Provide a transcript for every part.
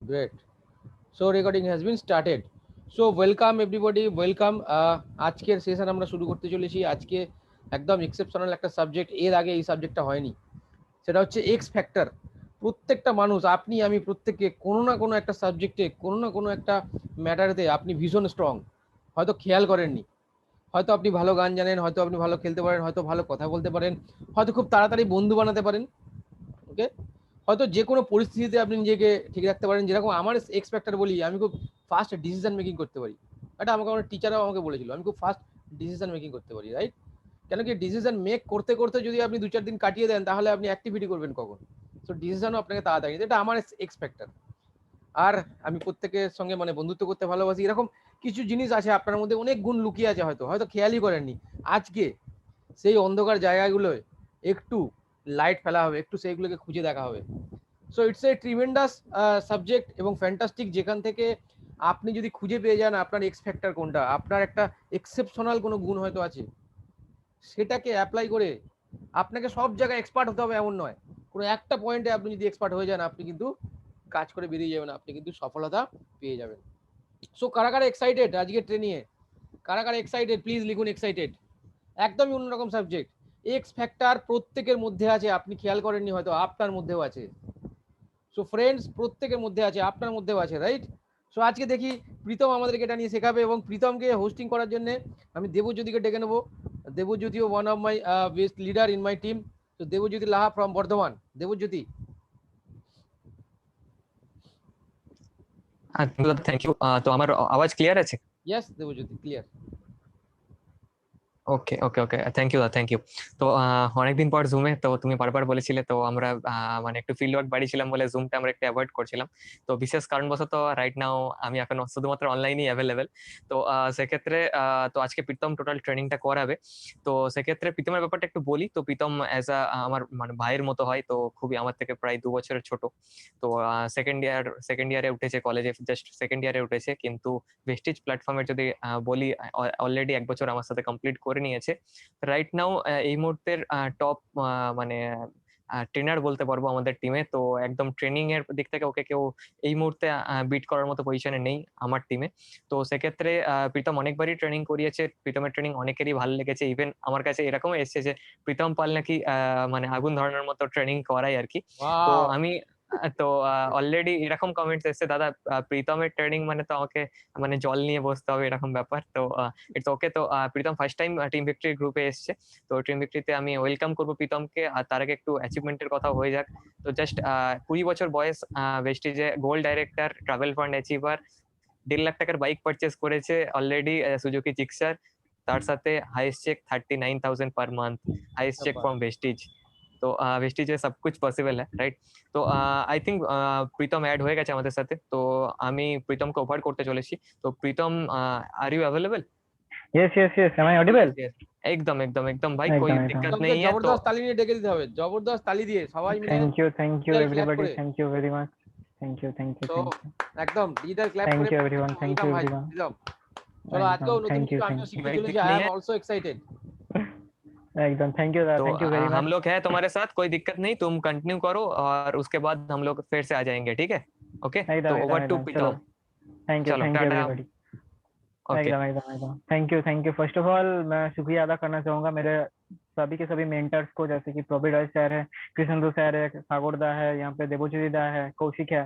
Great. So recording has been started. So welcome everybody, welcome. আজকের session আমরা শুরু করতে চলেছি। আজকে একদম এক্সেপশনাল একটা সাবজেক্ট, এর আগে এই সাবজেক্টটা হয়নি। সেটা হচ্ছে এক্স ফ্যাক্টর। প্রত্যেকটা মানুষ, আপনি আমি প্রত্যেককে কোনো না কোনো একটা সাবজেক্টে, কোনো না কোনো একটা ম্যাটারেতে আপনি ভীষণ স্ট্রং, হয়তো খেয়াল করেননি। হয়তো আপনি ভালো গান জানেন, হয়তো আপনি ভালো খেলতে পারেন, হয়তো ভালো কথা বলতে পারেন, হয়তো খুব তাড়াতাড়ি বন্ধু বানাতে পারেন। ওকে, হয়তো যে কোনো পরিস্থিতিতে আপনি নিজেকে ঠিক রাখতে পারেন। যেরকম আমার এক্স ফ্যাক্টর বলি, আমি খুব ফাস্ট ডিসিশন মেকিং করতে পারি। এটা আমাকে আমার টিচাররাও আমাকে বলেছিল, আমি খুব ফাস্ট ডিসিশন মেকিং করতে পারি, রাইট? কেন কি, ডিসিশন মেক করতে করতে যদি আপনি 2-4 দিন কাটিয়ে দেন, তাহলে আপনি অ্যাক্টিভিটি করবেন কখন? সো ডিসিশনও আপনাকে তাড়াতাড়ি, এটা আমার এক্স ফ্যাক্টর। আর আমি প্রত্যেকের সঙ্গে মানে বন্ধুত্ব করতে ভালোবাসি। এরকম কিছু জিনিস আছে আপনার মধ্যে, অনেক গুণ লুকিয়ে আছে, হয়তো হয়তো খেয়ালই করেননি। আজকে সেই অন্ধকার জায়গাগুলোয় একটু লাইট ফেলা হবে, একটু সেইগুলোকে খুঁজে দেখা হবে। So it's a tremendous subject এবং ফ্যান্টাস্টিক, যেখান থেকে আপনি যদি খুঁজে পেয়ে যান আপনার এক্স ফ্যাক্টর কোনটা, আপনার একটা এক্সেপশনাল কোনো গুণ হয়তো আছে, সেটাকে অ্যাপ্লাই করে আপনাকে সব জায়গায় এক্সপার্ট হতে হবে এমন নয়। কোনো একটা পয়েন্টে আপনি যদি এক্সপার্ট হয়ে যান, আপনি কিন্তু কাজ করে বেরিয়ে যাবেন, আপনি কিন্তু সফলতা পেয়ে যাবেন। সো কারা কারা এক্সাইটেড আজকে ট্রেনিংয়ে? কারা কারা এক্সাইটেড প্লিজ লিখুন এক্সাইটেড। একদমই অন্যরকম সাবজেক্ট। এক্স ফ্যাক্টর প্রত্যেকের মধ্যে আছে, আপনি খেয়াল করেননি, হয়তো আপনার মধ্যেও আছে। সো ফ্রেন্ডস, প্রত্যেকের মধ্যে আছে, আপনার মধ্যেও আছে, রাইট? সো আজকে দেখি প্রীতম আমাদেরকে এটা নিয়ে শেখাবে, এবং প্রীতমকে হোস্টিং করার জন্য আমি দেবজ্যোতিকে ডেকে নেবো। দেবজ্যোতিও one of my best leader in my team. তো Debjyoti Laha from Bardhaman. Debjyoti. Thank you. তো আমার আওয়াজ ক্লিয়ার আছে? Yes Debjyoti, clear. Okay okay okay, thank you. তো অনেকদিন পর জুমে, তো তুমি বারবার বলেছিলে, তো আমরা মানে একটু ফিল্ড ওয়ার্ক বাড়ি ছিলাম বলে জুমটা আমরা একটু অ্যাভয়েড করছিলাম। তো বিশেষ কারণবশত রাইট নাও আমি এখন শুধুমাত্র অনলাইনই অ্যাভেলেবেল। তো সেক্ষেত্রে তো আজকে প্রীতম টোটাল ট্রেনিংটা করাবে। তো সেক্ষেত্রে প্রীতমের ব্যাপারটা একটু বলি। তো প্রীতম আমার মানে ভাইয়ের মতো হয়, তো খুবই আমার থেকে প্রায় 2 বছরের ছোট। তো সেকেন্ড ইয়ারে উঠেছে, কলেজে জাস্ট সেকেন্ড ইয়ারে উঠেছে, কিন্তু ভেস্টিজ প্ল্যাটফর্মের যদি বলি, অলরেডি 1 বছর আমার সাথে কমপ্লিট করে নিয়েছে। রাইট নাও এই মুহূর্তের টপ মানে ট্রেনার বলতে পারবো আমাদের টিমে। তো একদম ট্রেনিং এর দিক থেকে ওকে কেউ এই মুহূর্তে বিট করার মতো পজিশনে নেই আমার টিমে। তো সেক্ষেত্রে প্রীতম অনেকবারই ট্রেনিং করিয়েছে, প্রীতমের ট্রেনিং অনেকেরই ভালো লেগেছে। ইভেন আমার কাছে এরকম এসেছে যে প্রীতম পাল নাকি মানে আগুন ধরানোর মতো ট্রেনিং করায় আর কি। তো ওয়াও। আমি তো অলরেডি এরকম কমেন্টস এসেছে, দাদা প্রীতমের ট্রেনিং মানে তো আমাকে মানে জল নিয়ে বসতে হবে এরকম ব্যাপার। তো ইটস ওকে। তো Pritam first time team victory গ্রুপে এসছে। তো টিম ভিক্টরিতে আমি ওয়েলকাম করবো প্রীতমকে। আর তার আগে একটু অ্যাচিভমেন্টের কথা হয়ে যাক। তো জাস্ট 20 বছর বয়স, ভেস্টিজে gold director, travel fund achiever, 1.5 lakh টাকার বাইক পারচেস করেছে অলরেডি, সুজুকি জিক্সার। তার সাথে highest check 39,000 per month, highest check from Vestige. তো ভেস্টিজে সব कुछ পসিবল है, রাইট? তো আই থিঙ্ক প্রীতম অ্যাড হয়ে গেছে আমাদের সাথে। তো আমি প্রীতমকে ওভার করতে চলেছি। তো Pritam, are you available? Yes, yes, yes. Am I yes audible? Yes, একদম একদম একদম ভাই, কোই একদম একদম। দিক্কত প্রীতমকে নেই হ্যাঁ। তো জবরদস্ত তালি নিয়ে ডেকে দিতে হবে, জবরদস্ত তালি দিয়ে সবাই মিলে Thank you ক্ল্যাপ everybody. করে। Thank you very much. Thank you, thank you, তো thank you. একদম লিডার ক্ল্যাপ করে Thank you everyone. Thank welcome you ভাই everyone. প্রীতম। চলো একদম আজকেও নতুন thank you, কিছু thank আমিও you. শিখতে भाई চলেছি, दिक्कत আই नहीं এম है। Also excited. एकदम thank you, तो thank you very हम much. लोग हैं तुम्हारे साथ, कोई दिक्कत नहीं, तुम कंटिन्यू करो और उसके बाद हम लोग फिर से आ जाएंगे, ठीक है? ओके, एकदम तो एकदम ओवर टू एकदम चलो. प्रीतम। Thank चलो you टाटा। everybody. ओके। एकदम एकदम एकदम thank you first of all मैं शुक्रिया अदा करना चाहूंगा मेरे सभी के सभी मेंटर्स को, जैसे कि प्रभुराज सर है, कृष्णदू सर है, सागोर दा है, यहाँ पे देवोचुरी दा है, कौशिक है।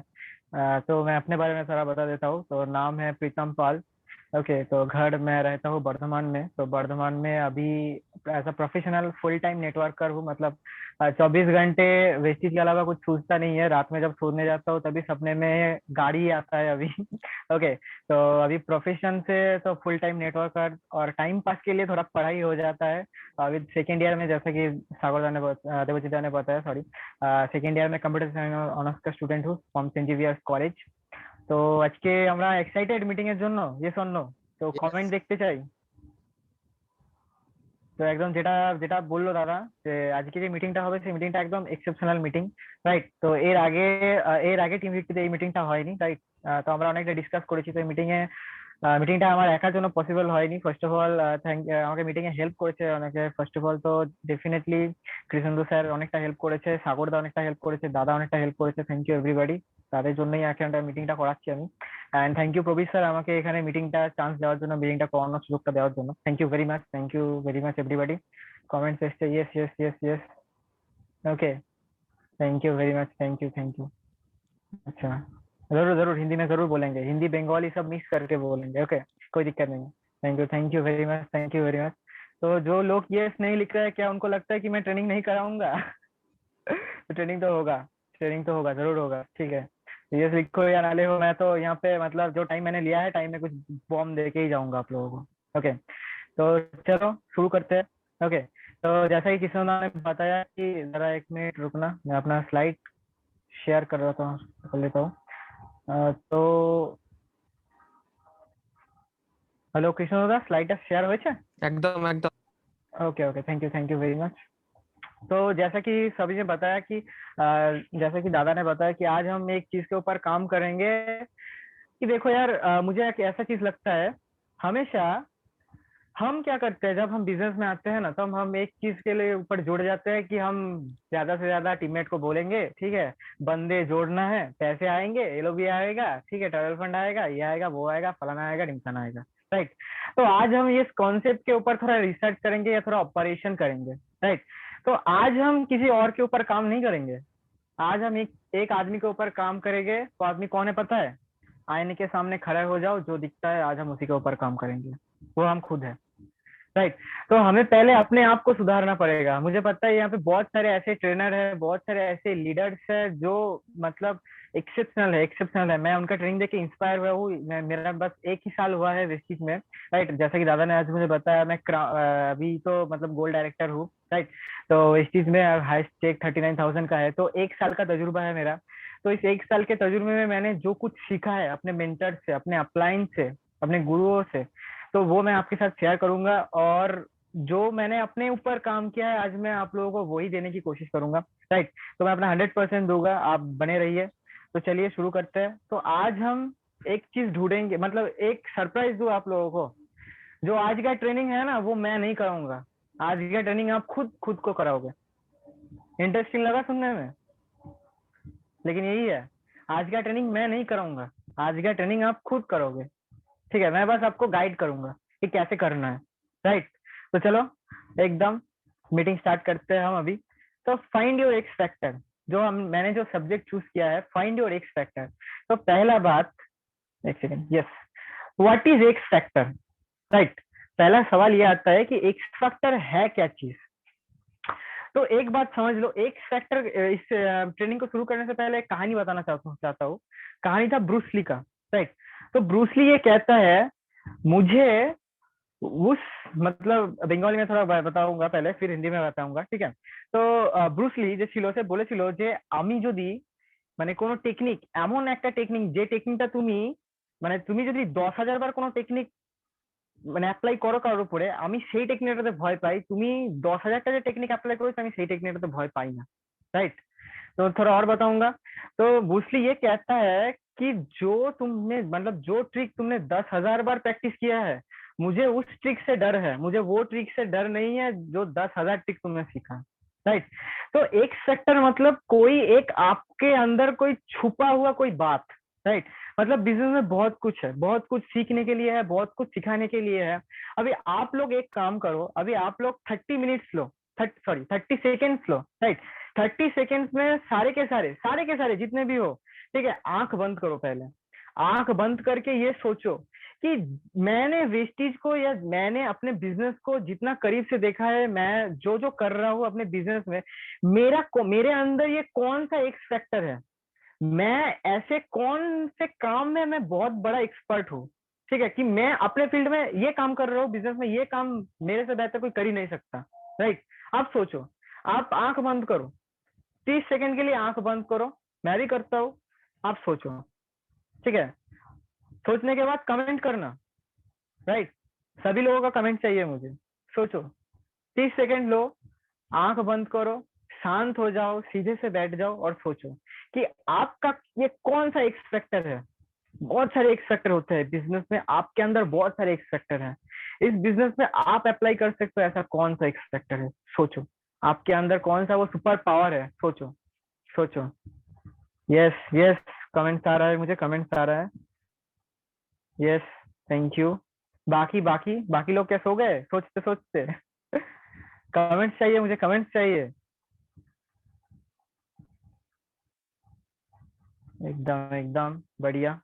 तो मैं अपने बारे में सारा बता देता हूँ। तो नाम है प्रीतम पाल। ओके, तो घर मैं रहता हूँ बर्धमान में। तो बर्धमान में अभी as a professional full time networker हूँ। मतलब 24 घंटे वेस्टिज के अलावा कुछ सूझता नहीं है। रात में जब सोने जाता हूँ तभी सपने में गाड़ी ही आता है अभी। ओके, तो अभी प्रोफेशन से तो फुल टाइम नेटवर्कर, और टाइम पास के लिए थोड़ा पढ़ाई हो जाता है। अभी सेकेंड ईयर में, जैसा कि सागरदा ने देवचिता ने बताया, सॉरी, सेकेंड ईयर में कंप्यूटर साइंस অনার্স का स्टूडेंट हूँ फ्रॉम सेंट जेवियर्स कॉलेज। তো আজকে আমরা এক্সাইটেড মিটিং এর জন্য, ইয়েস অর নো? তো কমেন্ট দেখতে চাই। তো একদম যেটা যেটা বললো দাদা, যে আজকে যে মিটিংটা হবে সেই মিটিংটা একদম এক্সেপশনাল মিটিং, রাইট? তো এর আগে টিম ভিত্তিতে এই মিটিংটা হয়নি, রাইট? তো আমরা অনেকটা ডিসকাস করেছি। তো এই মিটিংটা আমার একার জন্য পসিবল হয়নি। ফার্স্ট অফ অল আমাকে মিটিং এ হেল্প করেছে অনেকে। ফার্স্ট অফ অল তো ডেফিনেটলি কৃষ্ণেন্দু স্যার অনেকটা হেল্প করেছে, সাগরদা অনেকটা হেল্প করেছে, দাদা অনেকটা হেল্প করেছে। Thank you everybody. তাদের জন্যই এখানটা মিটিংটা করাচ্ছি আমি। And thank you Prabir sir আমাকে এখানে মিটিংটা চান্স দেওয়ার জন্য, মিটিংটা করানোর সুযোগটা দেওয়ার জন্য। Thank you very much everybody. Comments एसছে yes yes yes yes okay. Thank you very much, thank you. अच्छा, जरूर जरूर हिंदी में जरूर बोलेंगे, हिंदी बंगाली सब मिक्स करके बोलेंगे, ओके कोई दिक्कत नहीं है। Thank you very much, thank you very much. तो जो लोग यस नहीं लिख रहे हैं, क्या उनको लगता है कि मैं ट्रेनिंग नहीं कराऊंगा? तो ट्रेनिंग तो होगा, ट्रेनिंग तो होगा, जरूर होगा, ठीक है। यस लिखो या ना लिखो, मैं तो यहाँ पे मतलब जो टाइम मैंने लिया है, टाइम में कुछ बॉम्ब दे के ही जाऊंगा आप लोगों को, ओके। तो चलो शुरू करते हैं, ओके। तो जैसा कि किशन ने बताया कि जरा एक मिनट रुकना, मैं अपना स्लाइड शेयर कर रहा था, कर लेता हूँ। तो हेलो कृष्ण दादा, स्लाइडটা শেয়ার হয়েছে? একদম একদম। Okay okay, thank you very much. तो जैसा कि सभी ने बताया कि जैसा कि दादा ने बताया कि आज हम एक चीज के ऊपर काम करेंगे कि देखो यार, मुझे एक ऐसा चीज लगता है, हमेशा हम क्या करते हैं जब हम बिजनेस में आते हैं ना, तो हम एक चीज के लिए ऊपर जुड़ जाते हैं कि हम ज्यादा से ज्यादा टीममेट को बोलेंगे, ठीक है, बंदे जोड़ना है, पैसे आएंगे, ये लोग भी आएगा, ठीक है, ट्रैवल फंड आएगा, ये आएगा, वो आएगा, फलाना आएगा, ढिमकाना आएगा, राइट। तो आज हम इस कॉन्सेप्ट के ऊपर थोड़ा रिसर्च करेंगे या थोड़ा ऑपरेशन करेंगे, राइट। तो आज हम किसी और के ऊपर काम नहीं करेंगे, आज हम एक आदमी के ऊपर काम करेंगे। तो आदमी कौन है पता है? आईने के सामने खड़े हो जाओ, जो दिखता है आज हम उसी के ऊपर काम करेंगे, वो हम खुद है, राइट। तो हमें पहले अपने आप को सुधारना पड़ेगा। मुझे पता है यहाँ पे बहुत सारे ऐसे ट्रेनर है, बहुत सारे ऐसे लीडर्स है जो मतलब एक्सेप्शनल है। मैं उनका ट्रेनिंग देख के इंस्पायर हुआ हूँ। मेरा बस 1 ही साल हुआ है वेस्टिज में, राइट। जैसा कि दादा ने आज मुझे बताया, मैं अभी तो मतलब गोल्ड डायरेक्टर हूँ, राइट। तो वेस्टिज में हाईएस्ट चेक 39,000 का है, तो 1 साल का तजुर्बा है मेरा। तो इस 1 साल के तजुर्बे में मैंने जो कुछ सीखा है अपने मेंटर से, अपने अपलाइन से, अपने गुरुओं से, तो वो मैं आपके साथ शेयर करूंगा। और जो मैंने अपने ऊपर काम किया है, आज मैं आप लोगों को वही देने की कोशिश करूंगा, राइट। तो मैं अपना 100% दूंगा, आप बने रहिए। तो चलिए शुरू करते हैं। तो आज हम एक चीज ढूंढेंगे, मतलब एक सरप्राइज दूं आप लोगों को। जो आज का ट्रेनिंग है ना, वो मैं नहीं कराऊंगा, आज का ट्रेनिंग आप खुद को कराओगे। इंटरेस्टिंग लगा सुनने में? लेकिन यही है, आज का ट्रेनिंग मैं नहीं कराऊंगा, आज का ट्रेनिंग आप खुद करोगे, ठीक है। मैं बस आपको गाइड करूंगा कि कैसे करना है, राइट। तो चलो एकदम मीटिंग स्टार्ट करते हैं हम अभी। तो फाइंड योर एक्स फैक्टर, मैंने जो सब्जेक्ट चूज किया है, फाइंड योर एक्स फैक्टर। तो पहला बात, एक second, yes, what is x factor, right. पहला सवाल ये आता है कि एक्स फैक्टर है क्या चीज। तो एक बात समझ लो, एक्स फैक्टर, इस ट्रेनिंग को शुरू करने से पहले एक कहानी बताना चाहता हूँ। कहानी था ब्रूस ली का, राइट। तो ब्रूस ली ये कहता है, मुझे उस मतलब बेंगली में थोड़ा बताऊंगा पहले, फिर हिंदी में बताऊंगा, ठीक है। तो ब्रूस ली যে ছিল, সে বলেছিল যে আমি যদি মানে কোনো টেকনিক, এমন একটা টেকনিক, যে টেকনিকটা তুমি যদি 10,000 বার কোনো টেকনিক মানে অ্যাপ্লাই করো কারোর উপরে, আমি সেই টেকনিকটাতে ভয় পাই। তুমি 10,000টা যে टेक्निक अप्लाई करो, আমি সেই टेक्निकটাতে भय पाई ना, राइट। तो थोड़ा और बताऊंगा। तो ब्रूसली ये कहता है कि जो तुमने मतलब जो ट्रिक तुमने 10,000 बार प्रैक्टिस किया है, मुझे उस ट्रिक से डर है, मुझे वो ट्रिक से डर नहीं है जो 10,000 ट्रिक तुमने सीखा, राइट। तो एक सेक्टर मतलब कोई एक आपके अंदर कोई छुपा हुआ कोई बात, राइट। मतलब बिजनेस में बहुत कुछ है, बहुत कुछ सीखने के लिए है, बहुत कुछ सिखाने के लिए है। अभी आप लोग एक काम करो, अभी आप लोग 30 मिनट्स लो, 30 सेकेंड्स लो, राइट। 30 सेकेंड्स में सारे के सारे जितने भी हो, ठीक है, आंख बंद करो। पहले आंख बंद करके ये सोचो कि मैंने वेस्टिज को या मैंने अपने बिजनेस को जितना करीब से देखा है, मैं जो कर रहा हूँ अपने बिजनेस में, मेरे अंदर ये कौन सा एक्स फैक्टर है, मैं ऐसे कौन से काम में मैं बहुत बड़ा एक्सपर्ट हूँ, ठीक है, कि मैं अपने फील्ड में ये काम कर रहा हूँ, बिजनेस में ये काम मेरे से बेहतर कोई कर ही नहीं सकता, राइट। आप सोचो, आप आंख बंद करो, 30 सेकंड के लिए आंख बंद करो, मैं भी करता हूँ, आप सोचो, ठीक है। सोचने के बाद कमेंट करना, राइट। सभी लोगों का कमेंट चाहिए मुझे। सोचो, 30 सेकंड लो, आंख बंद करो, शांत हो जाओ, सीधे से बैठ जाओ और सोचो कि आपका ये कौन सा एक्स फैक्टर है। बहुत सारे एक्स फैक्टर होते हैं बिजनेस में, आपके अंदर बहुत सारे एक्स फैक्टर हैं। इस बिजनेस में आप अप्लाई कर सकते हो, ऐसा कौन सा एक्स फैक्टर है, सोचो। आपके अंदर कौन सा वो सुपर पावर है, सोचो सोचो। यस यस, कमेंट्स आ रहा है, मुझे कमेंट्स आ रहा है। Yes, thank you. बाकी बाकी बाकी लोग क्या सो गए सोचते सोचते? कमेंट्स चाहिए मुझे, कमेंट्स चाहिए। एकदम एकदम बढ़िया।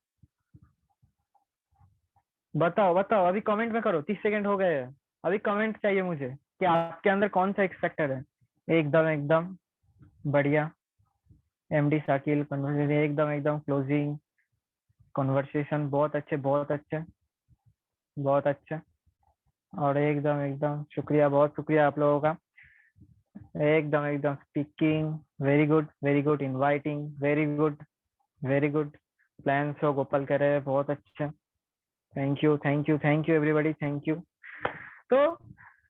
बताओ बताओ, अभी कमेंट में करो, 30 सेकंड हो गए हैं। अभी कमेंट चाहिए मुझे कि आपके अंदर कौन सा एक्स फैक्टर है। एकदम एकदम बढ़िया। एमडी शाकिल कन्वर्सेशन, एकदम एकदम क्लोजिंग कन्वर्सेशन, बहुत अच्छे बहुत अच्छे बहुत अच्छे। और एकदम एकदम शुक्रिया, बहुत शुक्रिया आप लोगों का। एकदम एकदम speaking very good inviting very good. Plan show Gopal कह रहे हैं, बहुत अच्छे। Thank you everybody, thank you. तो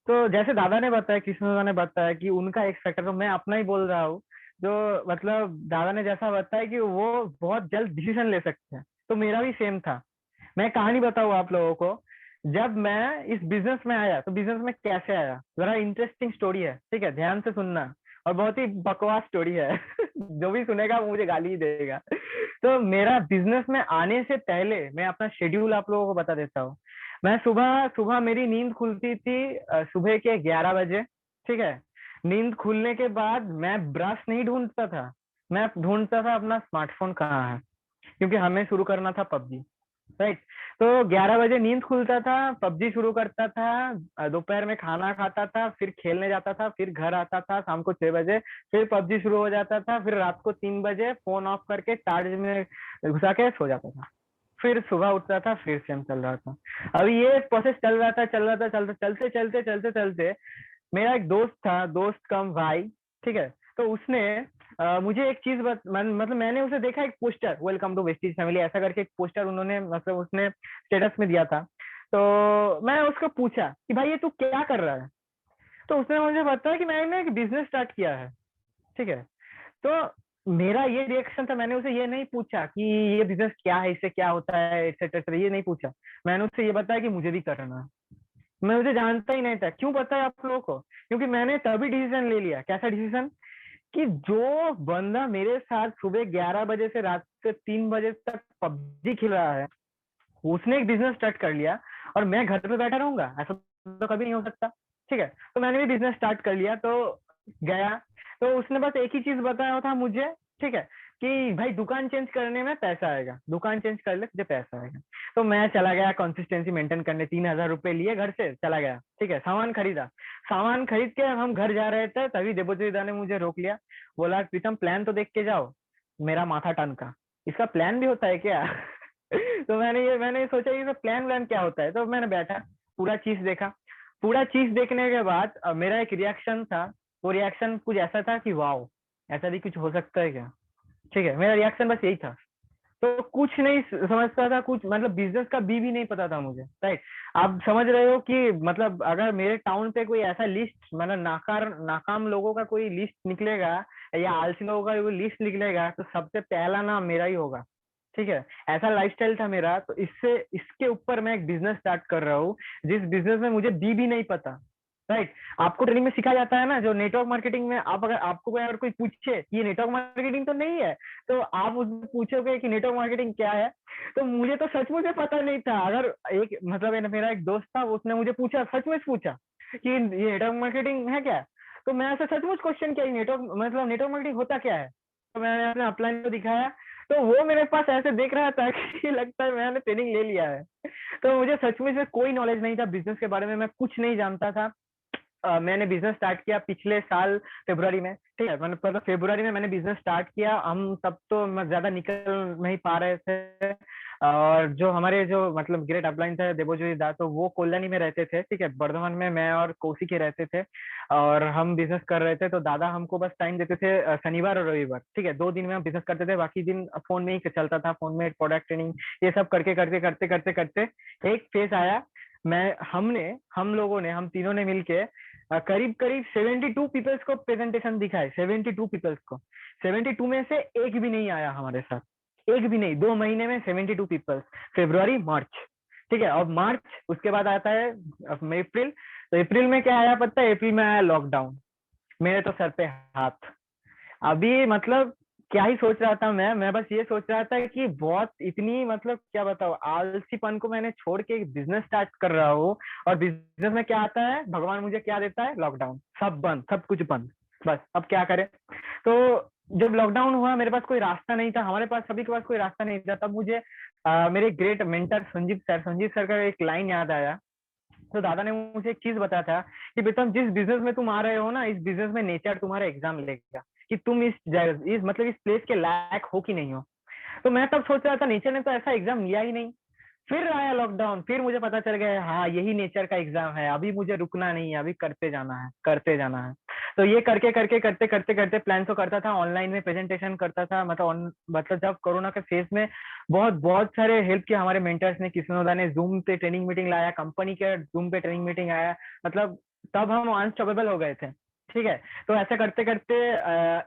तो जैसे दादा ने बताया, कृष्ण दादा ने बताया कि उनका एक्स फैक्टर, तो मैं अपना ही बोल रहा हूँ। जो मतलब दादा ने जैसा बताया कि वो बहुत जल्द डिसीजन ले सकते हैं, तो मेरा भी सेम था। मैं कहानी बताऊँ आप लोगों को। जब मैं इस बिजनेस में आया, तो बिजनेस में कैसे आया, जरा इंटरेस्टिंग स्टोरी है, ठीक है, ध्यान से सुनना। और बहुत ही बकवास स्टोरी है। जो भी सुनेगा वो मुझे गाली ही देगा। तो मेरा बिजनेस में आने से पहले मैं अपना शेड्यूल आप लोगों को बता देता हूँ। मैं सुबह सुबह मेरी नींद खुलती थी सुबह के 11 बजे, ठीक है। नींद खुलने के बाद मैं ब्रश नहीं ढूंढता था, मैं ढूंढता था अपना स्मार्टफोन कहाँ है, क्योंकि हमें शुरू करना था पबजी, राइट। तो 11 बजे नींद खुलता था, पबजी शुरू करता था, दोपहर में खाना खाता था, फिर खेलने जाता था, फिर घर आता था शाम को 6 बजे, फिर पबजी शुरू हो जाता था, फिर रात को 3 बजे फोन ऑफ करके चार्ज में घुसा के सो जाता था। फिर सुबह उठता था, फिर सेम चल रहा था। अभी ये प्रोसेस चल रहा था चलते चलते चलते चलते मेरा एक दोस्त था, दोस्त कम भाई, ठीक है। तो उसने मुझे एक चीज मतलब मैंने उसे देखा, एक poster, welcome to Vestige family ऐसा करके एक पोस्टर उन्होंने मतलब उसने स्टेटस में दिया था। तो मैं उसको पूछा कि भाई ये तू क्या कर रहा है। तो उसने मुझे बताया कि मैंने एक बिजनेस स्टार्ट किया है, ठीक है। तो मेरा ये रिएक्शन था, मैंने उसे ये नहीं पूछा कि ये बिजनेस क्या है, इससे क्या होता है, एक्सेट्रा, ये नहीं पूछा। मैंने उससे ये बताया कि मुझे भी करना है। मैं उसे जानता ही नहीं था। क्यों पता है आप लोगों को? क्योंकि मैंने तभी डिसीजन ले लिया। कैसा डिसीजन? कि जो बंदा मेरे साथ सुबह 11 बजे से रात के 3 बजे तक पबजी खेल रहा है, उसने एक बिजनेस स्टार्ट कर लिया, और मैं घर पे बैठा रहूंगा, ऐसा तो कभी नहीं हो सकता, ठीक है। तो मैंने भी बिजनेस स्टार्ट कर लिया। तो गया, तो उसने बस एक ही चीज बताया था मुझे, ठीक है, कि भाई दुकान चेंज करने में पैसा आएगा, दुकान चेंज कर ले तुझे पैसा आएगा। तो मैं चला गया कंसिस्टेंसी मेंटेन करने, 3,000 रुपए लिए घर से, चला गया, ठीक है। सामान खरीदा, सामान खरीद के हम घर जा रहे थे, तभी देवोजीदा ने मुझे रोक लिया। बोला प्रीतम प्लान तो देख के जाओ। मेरा माथा टनका, इसका प्लान भी होता है क्या? तो मैंने सोचा ये प्लान व्लान क्या होता है। तो मैंने बैठा, पूरा चीज देखा। पूरा चीज देखने के बाद मेरा एक रिएक्शन था। वो रिएक्शन कुछ ऐसा था कि वाओ, ऐसा भी कुछ हो सकता है क्या, ठीक है। मेरा रिएक्शन बस यही था। तो कुछ नहीं समझता था, कुछ मतलब बिजनेस का बी भी नहीं पता था मुझे, राइट। आप समझ रहे हो कि मतलब अगर मेरे टाउन पे कोई ऐसा लिस्ट, मतलब नाकाम लोगों का कोई लिस्ट निकलेगा, या आलसी लोगों का कोई लिस्ट निकलेगा, तो सबसे पहला नाम मेरा ही होगा, ठीक है। ऐसा लाइफस्टाइल था मेरा। तो इसके ऊपर मैं एक बिजनेस स्टार्ट कर रहा हूँ, जिस बिजनेस में मुझे बी भी नहीं पता, राइट। आपको ट्रेनिंग में सिखाया जाता है ना, जो नेटवर्क मार्केटिंग में, आप अगर आपको अगर कोई पूछे कि ये नेटवर्क मार्केटिंग तो नहीं है, तो आप उससे पूछोगे कि नेटवर्क मार्केटिंग क्या है। तो मुझे तो सचमुच में पता नहीं था। अगर एक मतलब मेरा एक दोस्त था, उसने मुझे पूछा, सचमुच पूछा कि ये नेटवर्क मार्केटिंग है क्या, तो मैं ऐसा सचमुच क्वेश्चन किया, नेटवर्क मार्केटिंग होता क्या है। तो मैंने अपने अपलाइन को दिखाया, तो वो मेरे पास ऐसे देख रहा था कि लगता है मैंने ट्रेनिंग ले लिया है। तो मुझे सचमुच में कोई नॉलेज नहीं था बिजनेस के बारे में, मैं कुछ नहीं जानता था। मैंने बिजनेस स्टार्ट किया पिछले साल फरवरी में, ठीक है। मतलब फरवरी में मैंने बिजनेस स्टार्ट किया। हम तब तो ज्यादा निकल नहीं पा रहे थे, और जो हमारे जो मतलब ग्रेट अपलाइन थे देवोजी दा, तो वो कोल्हानी में रहते थे, ठीक है। बर्धमान में मैं और कौशिक ही रहते थे, और हम बिजनेस कर रहे थे। तो दादा हमको बस टाइम देते थे शनिवार और रविवार, ठीक है। 2 दिन में हम बिजनेस करते थे, बाकी दिन फोन में ही चलता था, फोन में प्रोडक्ट ट्रेनिंग ये सब करके करते करते करते करते एक फेज आया। हम लोगों ने, हम तीनों ने मिलके करीब करीब 72 पीपल्स को प्रेजेंटेशन दिखाए। 72 पीपल्स को, 72 में से एक भी नहीं आया हमारे साथ, एक भी नहीं। 2 महीने में 72 पीपल्स, फरवरी मार्च, ठीक है। और मार्च उसके बाद आता है अप्रैल। तो अप्रैल में क्या आया पता है? अप्रैल में आया लॉकडाउन। मेरे तो सर पे हाथ। अभी मतलब क्या ही सोच रहा था मैं बस ये सोच रहा था कि बहुत इतनी मतलब क्या बताओ आलसीपन को मैंने छोड़ के एक बिजनेस स्टार्ट कर रहा हूँ। और बिजनेस में क्या आता है, भगवान मुझे क्या देता है, लॉकडाउन, सब बंद, सब कुछ बंद। बस अब क्या करें। तो जब लॉकडाउन हुआ मेरे पास कोई रास्ता नहीं था, हमारे पास सभी के पास कोई रास्ता नहीं था, तब मुझे मेरे ग्रेट मेंटर संजीव सर का एक लाइन याद आया। तो दादा ने मुझे एक चीज बताया था कि बेटा जिस बिजनेस में तुम आ रहे हो ना, इस बिजनेस में नेचर तुम्हारा एग्जाम लेगा कि तुम इस मतलब इस प्लेस के लायक हो कि नहीं हो। तो मैं तब सोच रहा था नेचर ने तो ऐसा एग्जाम लिया ही नहीं। फिर आया लॉकडाउन, फिर मुझे पता चल गया हाँ यही नेचर का एग्जाम है, अभी मुझे रुकना नहीं है, अभी करते जाना है, करते जाना है। तो ये करके करके करते करते करते प्लान तो करता था, ऑनलाइन में प्रेजेंटेशन करता था, मतलब जब कोरोना के फेज में बहुत बहुत सारे हेल्प किया हमारे मेंटर्स ने, किशनोदा ने जूम पे ट्रेनिंग मीटिंग लाया, कंपनी के जूम पे ट्रेनिंग मीटिंग आया। मतलब तब हम अनस्टॉपेबल हो गए थे। ठीक है। तो ऐसे करते करते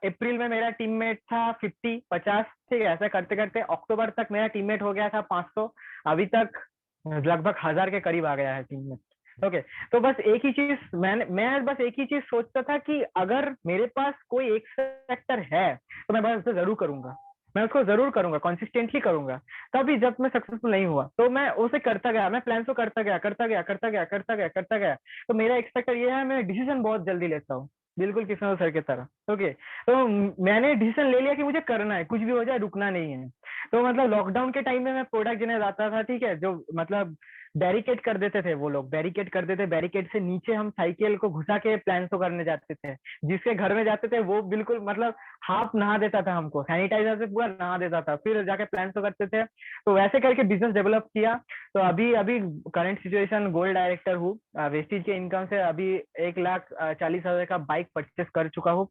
अप्रैल में मेरा टीममेट था 50 ठीक है। ऐसा करते करते अक्टूबर तक मेरा टीममेट हो गया था 500। अभी तक लगभग 1000 के करीब आ गया है टीममेट। ओके। तो बस एक ही चीज मैं बस एक ही चीज सोचता था कि अगर मेरे पास कोई एक सेक्टर है तो मैं बस उसे जरूर करूंगा, मैं उसको जरूर करूंगा, कंसिस्टेंटली करूंगा। तभी जब मैं सक्सेसफुल नहीं हुआ तो मैं उसे करता गया, मैं प्लान तो करता गया करता गया करता गया करता गया करता गया। तो मेरा एक फैक्टर ये है, मैं डिसीजन बहुत जल्दी लेता हूँ, बिल्कुल किशन सर की तरह। ओके। तो मैंने डिसीजन ले लिया कि मुझे करना है, कुछ भी हो जाए रुकना नहीं है। तो मतलब लॉकडाउन के टाइम में मैं प्रोडक्ट देने जाता था, ठीक है, जो मतलब बैरिकेड कर देते थे, वो लोग बैरिकेड कर देते, बैरिकेड से नीचे हम साइकिल को घुसा के प्लान तो करने जाते थे। जिसके घर में जाते थे वो बिल्कुल मतलब हाफ नहा देता था, हमको सैनिटाइजर से पूरा नहा देता था, फिर जाके प्लान तो करते थे। तो वैसे करके बिजनेस डेवलप किया। तो अभी अभी करंट सिचुएशन गोल्ड डायरेक्टर हूँ। वेस्टीज के इनकम से अभी 1,40,000 का बाइक परचेस कर चुका हूँ।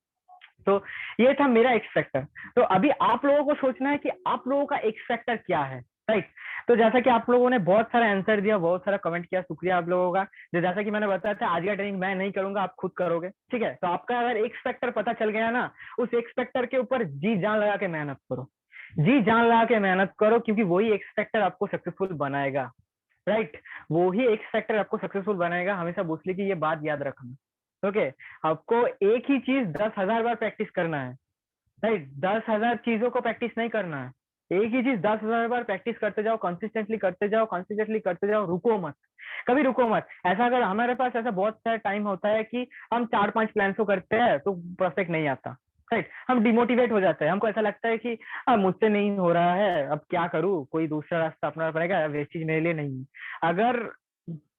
तो ये था मेरा एक्स फैक्टर। तो अभी आप लोगों को सोचना है कि आप लोगों का एक्स फैक्टर क्या है, राइट। तो जैसा कि आप लोगों ने बहुत सारा आंसर दिया, बहुत सारा कमेंट किया, शुक्रिया आप लोगों का। जो जैसा कि मैंने बताया था, आज का ट्रेनिंग मैं नहीं करूंगा, आप खुद करोगे, ठीक है। तो आपका अगर एक्स फैक्टर पता चल गया ना, उस एक्स फैक्टर के ऊपर जी जान लगा के मेहनत करो, जी जान लगा के मेहनत करो, क्योंकि वही एक्स फैक्टर आपको सक्सेसफुल बनाएगा, राइट। वो ही एक्स फैक्टर आपको सक्सेसफुल बनाएगा। हमेशा बोसली की ये बात याद रखना। ओके। आपको एक ही चीज 10,000 बार प्रैक्टिस करना है, राइट। 10,000 चीजों को प्रैक्टिस नहीं करना है, एक ही चीज 10,000 बार प्रैक्टिस करते जाओ, कंसिस्टेंटली करते जाओ, कंसिस्टेंटली करते जाओ, रुको मत, कभी रुको मत। ऐसा अगर हमारे पास ऐसा बहुत सारा टाइम होता है कि हम 4-5 प्लान तो करते हैं तो परफेक्ट नहीं आता, राइट। हम डिमोटिवेट हो जाते हैं, हमको ऐसा लगता है कि मुझसे नहीं हो रहा है, अब क्या करूँ, कोई दूसरा रास्ता अपना पड़ेगा, वे चीज मेरे लिए नहीं है। अगर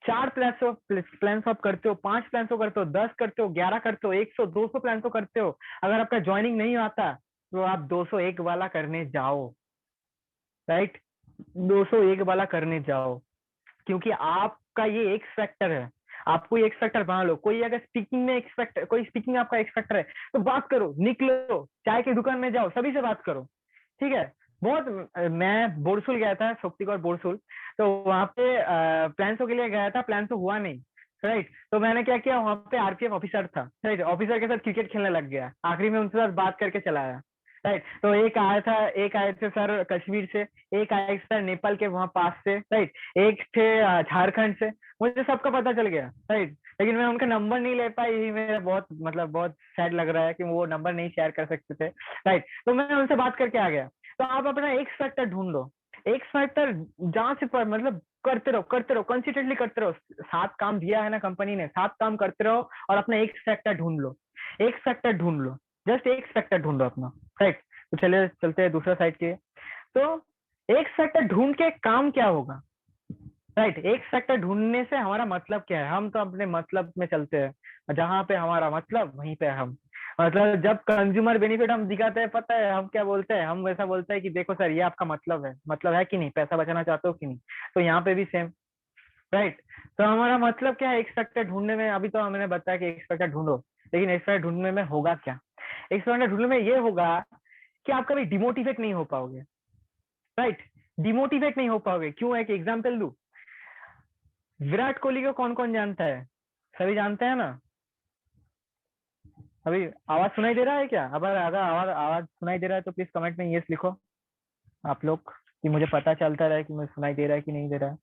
4 प्लान आप करते हो, 5 प्लान तो करते हो, 10 करते हो, 11 करते हो, 100 200 प्लान तो करते हो, अगर आपका ज्वाइनिंग नहीं आता तो आप 201 वाला करने जाओ, राइट। 201 वाला करने जाओ, क्योंकि आपका ये एक्स फैक्टर है। आपको एक्स फैक्टर बना लो। कोई अगर स्पीकिंग में एक्स फैक्टर, कोई स्पीकिंग आपका एक्स फैक्टर है तो बात करो, निकलो, चाय की दुकान में जाओ, सभी से बात करो, ठीक है। बहुत मैं बोरसुल गया था, शक्तिगढ़ बोरसुल। तो वहां पे प्लान्सो के लिए गया था, प्लान्सो हुआ नहीं, राइट। तो मैंने क्या किया, वहां पे आरपीएफ ऑफिसर था, राइट, ऑफिसर के साथ क्रिकेट खेलने लग गया, आखिरी में उनके साथ बात करके चला आया, राइट। तो एक आए थे सर कश्मीर से, एक आए सर नेपाल के वहां पास से, राइट, एक थे झारखंड से। मुझे सबका पता चल गया, राइट। लेकिन मैं उनका नंबर नहीं ले पाई, यही मेरा बहुत मतलब बहुत सैड लग रहा है कि वो नंबर नहीं शेयर कर सकते थे, राइट। तो मैं उनसे बात करके आ गया। तो आप अपना एक्स फैक्टर ढूंढ लो, एक्स फैक्टर जहां से पर मतलब करते रहो, कंसिस्टेंटली करते रहो। 7 काम दिया है ना कंपनी ने, 7 काम करते रहो और अपना एक्स फैक्टर ढूंढ लो, एक्स फैक्टर ढूंढ लो, जस्ट एक्स फैक्टर ढूंढो अपना, राइट। तो चलिए चलते हैं दूसरा साइड के। तो एक्स फैक्टर ढूंढ के काम क्या होगा, राइट। एक्स फैक्टर ढूंढने से हमारा मतलब क्या है, हम तो अपने मतलब में चलते हैं, जहां पे हमारा मतलब वहीं पे हम, मतलब जब कंज्यूमर बेनिफिट हम दिखाते हैं, पता है हम क्या बोलते हैं, हम वैसा बोलते हैं कि देखो सर ये आपका मतलब है कि नहीं, पैसा बचाना चाहते हो कि नहीं। तो यहाँ पे भी सेम, राइट। तो हमारा मतलब क्या है एक्स फैक्टर ढूंढने में, अभी तो हमने बताया कि एक्स फैक्टर ढूंढो, लेकिन एक्स फैक्टर ढूंढने में होगा क्या, एक्स फैक्टर ढूंढने में ये होगा कि आप कभी डिमोटिवेट नहीं हो पाओगे, राइट। डिमोटिवेट नहीं हो पाओगे। क्यों, एक एग्जाम्पल दू, विराट कोहली को कौन कौन जानता है, सभी जानते हैं ना। अभी आवाज सुनाई दे रहा है क्या, अगर अगर आवाज आवाज सुनाई दे रहा है तो प्लीज कमेंट में यस लिखो आप लोग, कि मुझे पता चलता रहे कि मुझे सुनाई दे रहा है कि नहीं दे रहा है।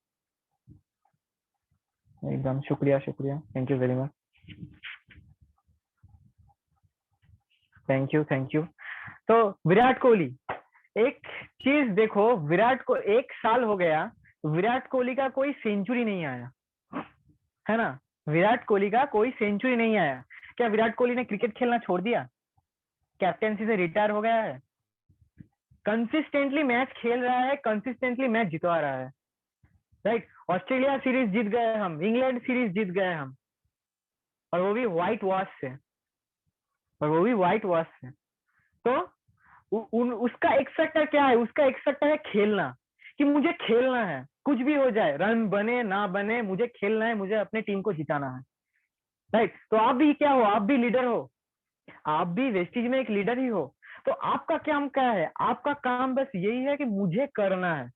एकदम शुक्रिया शुक्रिया, thank you very much. Thank you. तो विराट कोहली, एक चीज देखो, विराट को 1 साल हो गया, विराट कोहली का कोई सेंचुरी नहीं आया, है ना? विराट कोहली का कोई सेंचुरी नहीं आया। क्या विराट कोहली ने क्रिकेट खेलना छोड़ दिया? कैप्टेंसी से रिटायर हो गया है? कंसिस्टेंटली मैच खेल रहा है, कंसिस्टेंटली मैच जितवा रहा है, राइट? ऑस्ट्रेलिया सीरीज जीत गए हम, इंग्लैंड सीरीज जीत गए हम, और वो भी व्हाइट वॉश से, और वो भी व्हाइट वॉश से। तो उसका एक फैक्टर क्या है? उसका एक फैक्टर है खेलना, कि मुझे खेलना है, कुछ भी हो जाए, रन बने ना बने, मुझे खेलना है, मुझे अपने टीम को जिताना है, राइट? तो आप भी क्या हो? आप भी लीडर हो, आप भी वेस्टिज में एक लीडर ही हो। तो आपका काम क्या है? आपका काम बस यही है कि मुझे करना है,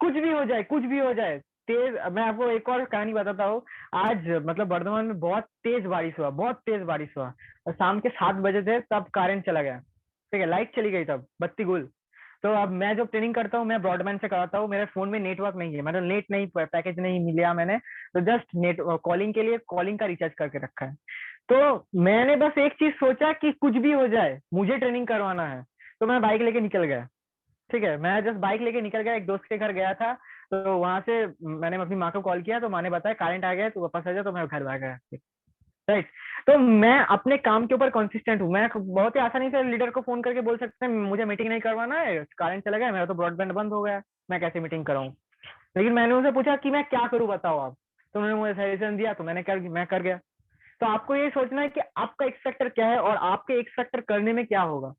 कुछ भी हो जाए, कुछ भी हो जाए। तेज, मैं आपको एक और कहानी बताता हूँ। आज मतलब बर्धमान में बहुत तेज बारिश हुआ, बहुत तेज बारिश हुआ, और शाम के 7 बजे थे, तब करंट चला गया, ठीक है, लाइट चली गई, तब बत्ती गुल। तो अब मैं जो ट्रेनिंग करता हूँ, मैं ब्रॉडबैंड से कराता हूँ, मेरे फोन में नेटवर्क नहीं है, मतलब नेट नहीं, पैकेज नहीं मिला मैंने, तो जस्ट नेट कॉलिंग के लिए कॉलिंग का रिचार्ज करके रखा है। तो मैंने बस एक चीज सोचा कि कुछ भी हो जाए, मुझे ट्रेनिंग करवाना है, तो मैं बाइक लेके निकल गया, ठीक है, मैं जस्ट बाइक लेके निकल गया, एक दोस्त के घर गया था। तो वहां से मैंने अपनी माँ को कॉल किया, तो माँ ने बताया करंट आ गया, तो वापस आ जा, तो मैं घर आ गया, राइट? तो मैं अपने काम के ऊपर कंसिस्टेंट हूँ। मैं बहुत ही आसानी से लीडर को फोन करके बोल सकते हैं मुझे मीटिंग नहीं करवाना है, करंट चला गया, मेरा तो ब्रॉडबैंड बंद हो गया, मैं कैसे मीटिंग कराऊं? लेकिन मैंने उनसे पूछा कि मैं क्या करूं, बताओ आप। तो उन्होंने मुझे सजेशन दिया, तो मैं कर गया। तो आपको ये सोचना है कि आपका एक्स फैक्टर क्या है, और आपके एक्स फैक्टर करने में क्या होगा।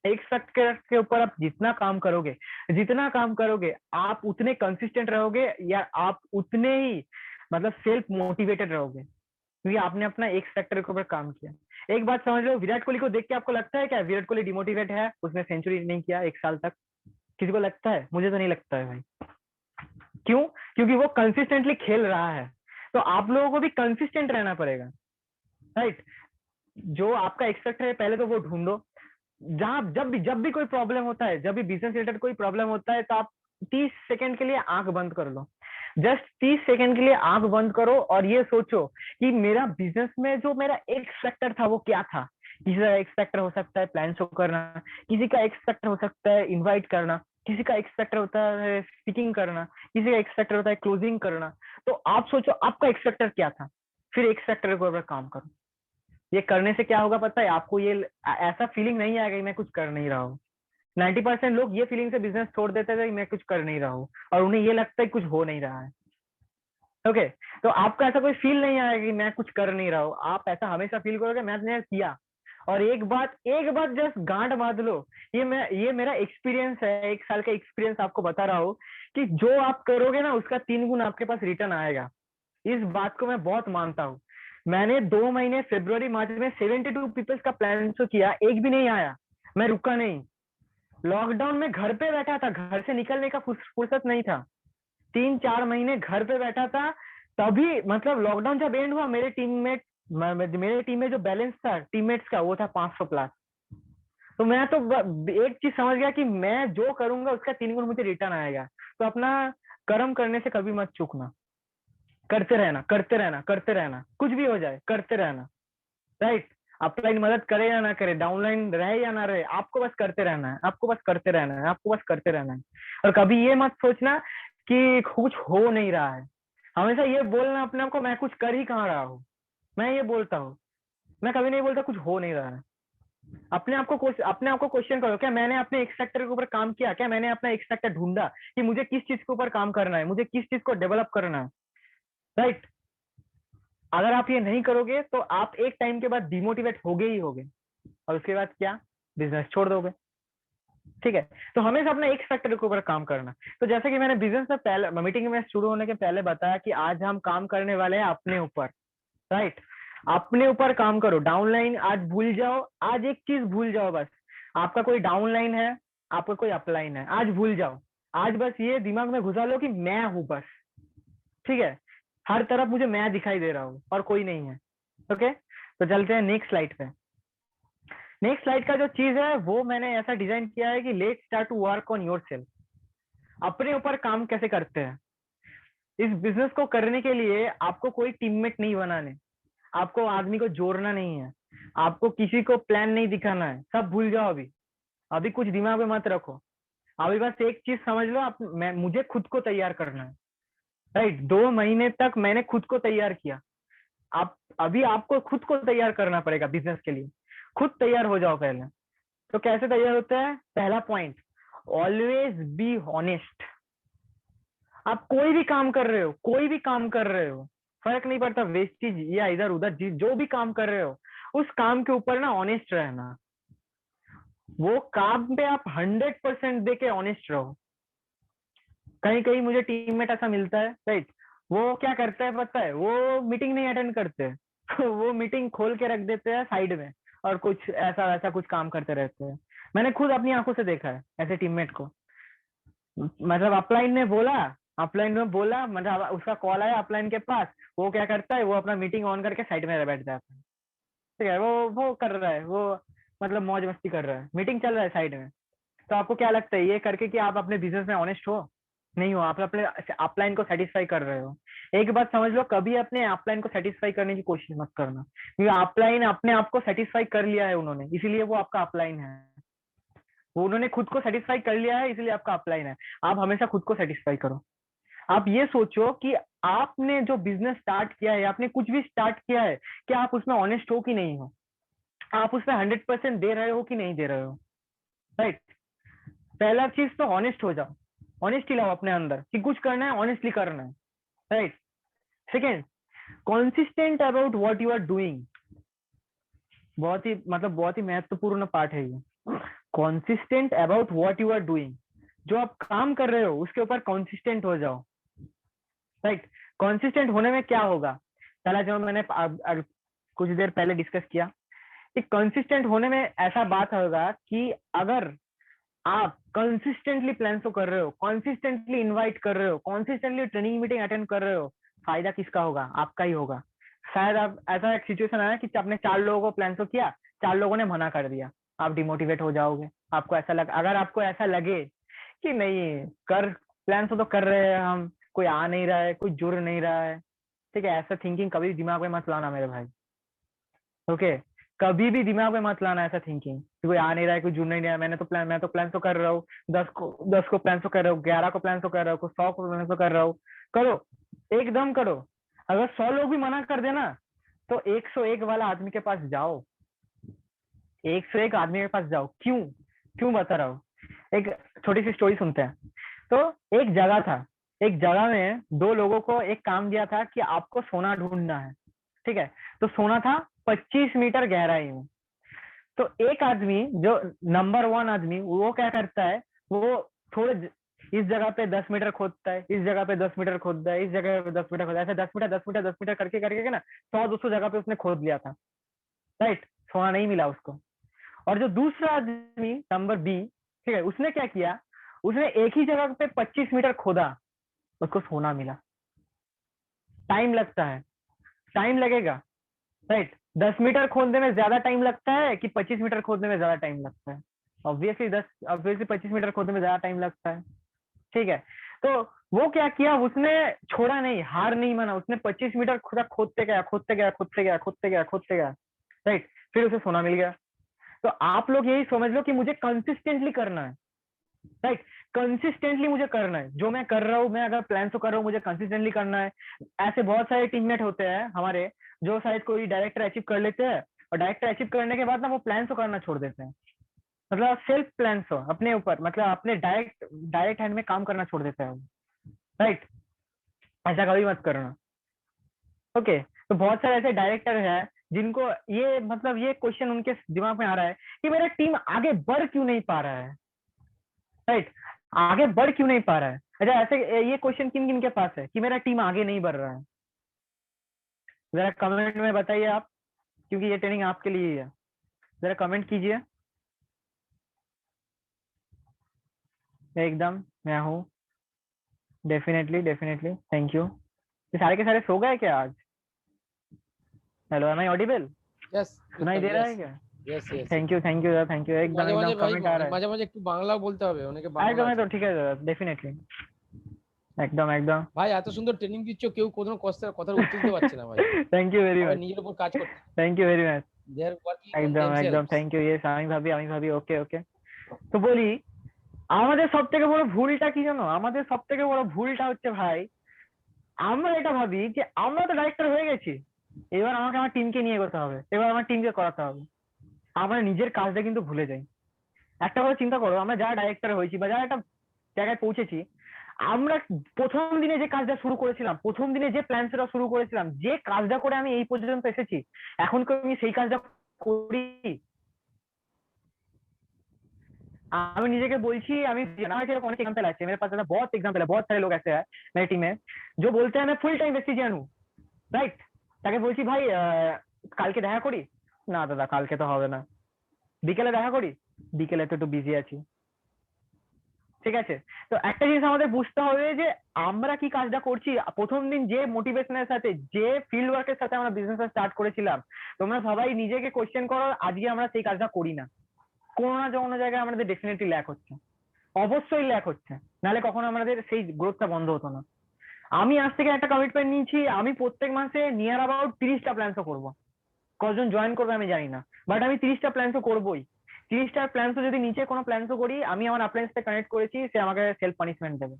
एक फैक्टर के ऊपर आप जितना काम करोगे, जितना काम करोगे, आप उतने कंसिस्टेंट रहोगे, या आप उतने ही मतलब सेल्फ मोटिवेटेड रहोगे, क्योंकि आपने अपना एक फैक्टर के ऊपर काम किया। एक बात समझ लो, विराट कोहली को देख के आपको लगता है क्या विराट कोहली डिमोटिवेट है, उसने सेंचुरी नहीं किया 1 साल तक? किसी को लगता है? मुझे तो नहीं लगता है भाई। क्यों? क्योंकि वो कंसिस्टेंटली खेल रहा है। तो आप लोगों को भी कंसिस्टेंट रहना पड़ेगा, राइट? जो आपका एक्सपेक्ट है, पहले तो वो ढूंढो। जहां जब भी कोई प्रॉब्लम होता है, जब भी बिजनेस रिलेटेड कोई प्रॉब्लम होता है, तो आप 30 सेकंड के लिए आंख बंद कर लो। जस्ट 30 सेकंड के लिए आंख बंद करो, और ये सोचो कि मेरा बिजनेस में जो मेरा एक फैक्टर था वो क्या था। किसी का एक फैक्टर हो सकता है प्लान शो करना, किसी का एक फैक्टर हो सकता है इनवाइट करना, किसी का एक फैक्टर होता है स्पीकिंग करना, किसी का एक फैक्टर होता है क्लोजिंग करना। तो आप सोचो आपका एक फैक्टर क्या था, फिर एक फैक्टर के ऊपर काम करो। ये करने से क्या होगा पता है आपको? ये ऐसा फीलिंग नहीं आएगा कि मैं कुछ कर नहीं रहा हूँ। 90% लोग ये फीलिंग से बिजनेस छोड़ देते थे कि मैं कुछ कर नहीं रहा हूँ, और उन्हें ये लगता है कुछ हो नहीं रहा है। ओके, तो आपको ऐसा कोई फील नहीं आएगा कि मैं कुछ कर नहीं रहा हूँ, आप ऐसा हमेशा फील करोगे मैंने किया। और एक बात जस्ट गांठ बांध लो, ये मेरा एक्सपीरियंस है, 1 साल का एक्सपीरियंस आपको बता रहा हूँ, कि जो आप करोगे ना उसका 3 गुना आपके पास रिटर्न आएगा। इस बात को मैं बहुत मानता हूँ। मैंने 2 महीने फरवरी मार्च में 72 पीपल्स का प्लान शो किया, एक भी नहीं आया, मैं रुका नहीं। लॉकडाउन में घर पे बैठा था, घर से निकलने का फुर्सत नहीं था, 3-4 महीने घर पे बैठा था। तभी मतलब लॉकडाउन जब एंड हुआ, मेरे टीम में जो बैलेंस था टीममेट्स का, वो था 500 प्लस। तो मैं तो एक चीज समझ गया कि मैं जो करूंगा उसका 3 गुना मुझे रिटर्न आएगा। तो अपना कर्म करने से कभी मत चूकना, करते रहना, करते रहना, करते रहना, कुछ भी हो जाए करते रहना, राइट? अपलाइन मदद करे या ना करे, डाउनलाइन रहे या ना रहे, आपको बस करते रहना है, आपको बस करते रहना है, आपको बस करते रहना है। और कभी ये मत सोचना कि कुछ हो नहीं रहा है। हमेशा ये बोलना अपने आप को, मैं कुछ कर ही कहाँ रहा हूँ। मैं ये बोलता हूँ, मैं कभी नहीं बोलता कुछ हो नहीं रहा है। अपने आप को क्वेश्चन करो, क्या मैंने अपने एक्स फैक्टर के ऊपर काम किया? क्या मैंने अपना एक्स फैक्टर ढूंढा कि मुझे किस चीज के ऊपर काम करना है, मुझे किस चीज को डेवलप करना है, राइट? अगर आप ये नहीं करोगे तो आप एक टाइम के बाद डिमोटिवेट होगे ही होगे, और उसके बाद क्या, बिजनेस छोड़ दोगे, ठीक है? तो हमेशा अपना एक फैक्टर के ऊपर काम करना। तो जैसे कि मैंने बिजनेस में पहले मीटिंग में शुरू होने के पहले बताया कि आज हम काम करने वाले हैं अपने ऊपर, राइट? अपने ऊपर काम करो, डाउनलाइन आज भूल जाओ, आज एक चीज भूल जाओ बस, आपका कोई डाउनलाइन है, आपका कोई अपलाइन है, आज भूल जाओ। आज बस ये दिमाग में घुसा लो कि मैं हूं बस, ठीक है? हर तरफ मुझे मैं दिखाई दे रहा हूँ और कोई नहीं है। ओके, तो चलते हैं नेक्स्ट स्लाइड पे। नेक्स्ट स्लाइड का जो चीज है वो मैंने ऐसा डिजाइन किया है कि let start to work on yourself. अपने ऊपर काम कैसे करते हैं? इस बिजनेस को करने के लिए आपको कोई टीममेट नहीं बनाने, आपको आदमी को जोड़ना नहीं है, आपको किसी को प्लान नहीं दिखाना है, सब भूल जाओ अभी। अभी कुछ दिमाग में मत रखो, अभी बस एक चीज समझ लो, मुझे खुद को तैयार करना है, राइट। 2 महीने तक मैंने खुद को तैयार किया, आप अभी आपको खुद को तैयार करना पड़ेगा बिजनेस के लिए। खुद तैयार हो जाओ पहले। तो कैसे तैयार होता है? पहला पॉइंट, ऑलवेज बी ऑनेस्ट। आप कोई भी काम कर रहे हो, कोई भी काम कर रहे हो, फर्क नहीं पड़ता वेस्टेज या इधर उधर, जो भी काम कर रहे हो उस काम के ऊपर ना ऑनेस्ट रहना। वो काम पे आप 100% दे के ऑनेस्ट रहो। कहीं कहीं मुझे टीममेट ऐसा मिलता है, राइट, वो क्या करता है पता है, वो मीटिंग नहीं अटेंड करते वो मीटिंग खोल के रख देते हैं साइड में और कुछ ऐसा वैसा कुछ काम करते रहते हैं। मैंने खुद अपनी आंखों से देखा है ऐसे टीममेट को। मतलब अपलाइन में बोला, मतलब उसका कॉल आया अपलाइन के पास, वो क्या करता है, वो अपना मीटिंग ऑन करके साइड में बैठ जाता है। ठीक है, वो कर रहा है, वो मतलब मौज मस्ती कर रहा है, मीटिंग चल रहा है साइड में। तो आपको क्या लगता है ये करके कि आप अपने बिजनेस में ऑनेस्ट हो? नहीं हो, आप अपने अपलाइन को सेटिस्फाई कर रहे हो। एक बात समझ लो, कभी अपने अपलाइन को सेटिस्फाई करने की कोशिश मत करना, क्योंकि अपलाइन अपने आप को सेटिस्फाई कर लिया है उन्होंने, इसीलिए वो आपका अपलाइन है। वो उन्होंने खुद को सेटिस्फाई कर लिया है, इसलिए आपका अपलाइन है। आप हमेशा खुद को सेटिस्फाई करो। आप ये सोचो कि आपने जो बिजनेस स्टार्ट किया है, आपने कुछ भी स्टार्ट किया है, क्या आप उसमें ऑनेस्ट हो कि नहीं हो? आप उसमें 100% दे रहे हो कि नहीं दे रहे हो, राइट। पहला चीज तो ऑनेस्ट हो जाओ, ऑनेस्टी लाओ अपने अंदर कि कुछ करना है ऑनेस्टली करना है, right. Second, consistent about what you are doing. बहुत ही महत्वपूर्ण पार्ट है ये। Consistent about what you are doing, जो आप काम कर रहे हो उसके ऊपर कॉन्सिस्टेंट हो जाओ, राइट। कॉन्सिस्टेंट होने में क्या होगा, पहला जो मैंने कुछ देर पहले डिस्कस किया, कि कंसिस्टेंट होने में ऐसा बात होगा कि अगर आप कंसिस्टेंटली प्लान तो कर रहे हो, कंसिस्टेंटली इनवाइट कर रहे हो, कंसिस्टेंटली ट्रेनिंग मीटिंग अटेंड कर रहे हो, फायदा किसका होगा? आपका ही होगा। शायद आप ऐसा एक सिचुएशन आया कि आपने 4 लोगों को प्लान तो किया, 4 लोगों ने मना कर दिया, आप डिमोटिवेट हो जाओगे। आपको ऐसा अगर आपको ऐसा लगे कि नहीं कर, प्लान तो कर रहे हैं हम, कोई आ नहीं रहा है, कोई जुड़ नहीं रहा है, ठीक है, ऐसा थिंकिंग कभी दिमाग में मत लाना मेरे भाई, ओके। कभी भी दिमाग में मत लाना ऐसा थिंकिंग कि कोई आ नहीं रहा है, कोई जुड़ नहीं रहा है, मैं तो प्लान तो कर रहा हूँ, 10 को प्लान तो कर रहा हूँ, 11 को प्लान तो कर रहा हूँ, 100 को प्लान तो कर रहा हूँ। करो, एकदम करो। अगर 100 लोग भी मना कर देना तो 101 वाला आदमी के पास जाओ, 101 आदमी के पास जाओ। क्यों क्यों बता रहा हूँ, एक छोटी सी स्टोरी सुनते हैं। तो एक जगह था, एक जगह में 2 लोगों को एक काम दिया था कि आपको सोना ढूंढना है, ठीक है। तो सोना था 25 मीटर गहराई में। तो एक आदमी, जो नंबर 1 आदमी, वो क्या करता है, वो थोड़े इस जगह पे 10 मीटर खोदता है, इस जगह पे 10 मीटर खोदता है, इस जगह पे 10 मीटर खोदता है, ऐसे 10 मीटर करके करके ना 100-200 जगह पे उसने खोद लिया था, राइट। सोना नहीं मिला उसको। और जो दूसरा आदमी नंबर बी, ठीक है, उसने क्या किया, उसने एक ही जगह पे 25 मीटर खोदा, उसको सोना मिला। टाइम लगता है, टाइम लगेगा, राइट। 10 मीटर खोदने में ज्यादा टाइम लगता है कि 25 मीटर खोदने में ज्यादा टाइम लगता है? ऑब्वियसली 25 मीटर खोदने में ज्यादा टाइम लगता है, ठीक है। तो वो क्या किया, उसने छोड़ा नहीं, हार नहीं माना, उसने 25 मीटर खुदा खोदते गया, खोदते गया, खोदते गया, खोदते गया, खोदते गया, राइट। फिर उसे सोना मिल गया। तो आप लोग यही समझ लो कि मुझे कंसिस्टेंटली करना है, राइट। कंसिस्टेंटली मुझे करना है जो मैं कर रहा हूँ, मैं अगर प्लान तो कर रहा हूँ, मुझे कंसिस्टेंटली करना है। ऐसे बहुत सारे टीममेट होते हैं हमारे, जो शायद कोई डायरेक्टर अचीव कर लेते हैं, और डायरेक्टर अचीव करने के बाद ना वो प्लान तो करना छोड़ देते हैं, मतलब सेल्फ प्लान हो अपने ऊपर, मतलब अपने डायरेक्ट हैंड में काम करना छोड़ देते हैं, राइट। ऐसा कभी मत करना, ओके। तो बहुत सारे ऐसे डायरेक्टर हैं जिनको ये क्वेश्चन उनके दिमाग में आ रहा है कि मेरा टीम आगे बढ़ क्यों नहीं पा रहा है, राइट। आगे बढ़ क्यों नहीं पा रहा है? अच्छा, ऐसे ये क्वेश्चन किन किन के पास है कि मेरा टीम आगे नहीं बढ़ रहा है? जरा कमेंट में बताइए आप, क्योंकि ये ट्रेनिंग आपके लिए ही है। जरा कमेंट कीजिए। एकदम, मैं हूँ, डेफिनेटली डेफिनेटली, थैंक यू। ये सारे के सारे सो गए क्या आज? Hello, am I audible? Yes, सुनाई दे रहा है क्या? Yes yes. Thank you thank you, एकदम মাঝে एकदम মাঝে ভাই, कमेंट आ रहा है। মাঝে মাঝে একটু বাংলা বলতে হবে, অনেকে आएगा বাংলা मैं আছে। तो, ठीक है डेफिनेटली। একদম একদম। ভাই এত সুন্দর ট্রেনিং দিচ্ছ, কেউ কোনো কথার উত্তর দিতে পারছে না ভাই। থ্যাংক ইউ ভেরি সবাই মাচ, নিজের উপর কাজ করছে, thank you very much. They are working on একদম একদম, দেমসেলভস। Thank you. ইয়েস, আমি ভাবি ওকে ওকে। তো বলি, আমাদের সব থেকে বড় ভুলটা কি জানো? আমাদের সব থেকে বড় ভুলটা হচ্ছে ভাই, আমরা এটা ভাবি যে আমরা তো ডাইরেক্টর হয়ে গেছি, এবার আমাকে আমার টিমকে নিয়ে এগোতে হবে, এবার আমার টিমকে করাতে হবে। আমরা নিজের কাজটা কিন্তু ভুলে যাই। একটা কথা চিন্তা করো, আমরা যারা ডাইরেক্টর হয়েছি বা যারা একটা জায়গায় পৌঁছেছি, আমরা প্রথম দিনে যে কাজটা শুরু করেছিলাম, প্রথম দিনে যে প্ল্যান সেটা শুরু করেছিলাম, যে কাজটা করে আমি এই পর্যন্ত এসেছি, এখন কি আমি সেই কাজটা করি? আমি নিজেকে बोलছি, আমি हमारे तेरे कौन से एग्जाम्पल আছে, मेरे पास ऐसा बहुत एग्जाम्पल है, बहुत सारे लोग ऐसे हैं मेरी टीम में जो बोलते हैं मैं ফুল টাইম ব্যক্তিজিয়ান हूँ, রাইট? তাকে বলছি ভাই কালকে দেখা করি, না দাদা কালকে তো হবে না, বিকেলে দেখা করি, বিকেলে তো একটু বিজি আছি। ঠিক আছে? তো একটা জিনিস আমাদের বুঝতে হবে যে আমরা কি কাজটা করছি। প্রথম দিন যে মোটিভেশনের সাথে, যে ফিল্ড ওয়ার্কের সাথে আমরা বিজনেস স্টার্ট করেছিলাম, তোমরা সবাই নিজেকে কোশ্চেন করো, আজকে আমরা সেই কাজটা করি না। কোনো না কোনো জায়গায় আমাদের ডেফিনেটলি ল্যাক হচ্ছে, অবশ্যই ল্যাক হচ্ছে, নাহলে কখনো আমাদের সেই গ্রোথটা বন্ধ হতো না। আমি আজ থেকে একটা কমিটমেন্ট নিয়েছি, আমি প্রত্যেক মাসে নিয়ার অ্যাবাউট 30টা প্ল্যানসও করবো। কজন জয়েন করবে আমি জানি না, বাট আমি 30টা প্ল্যানসও করবোই। 30টা প্ল্যানসও যদি নিচে কোনো প্ল্যানসও করি, আমি আমার আপলাইন্স সাথে কানেক্ট করেছি, সে আমাকে সেলফ পানিশমেন্ট দেবে।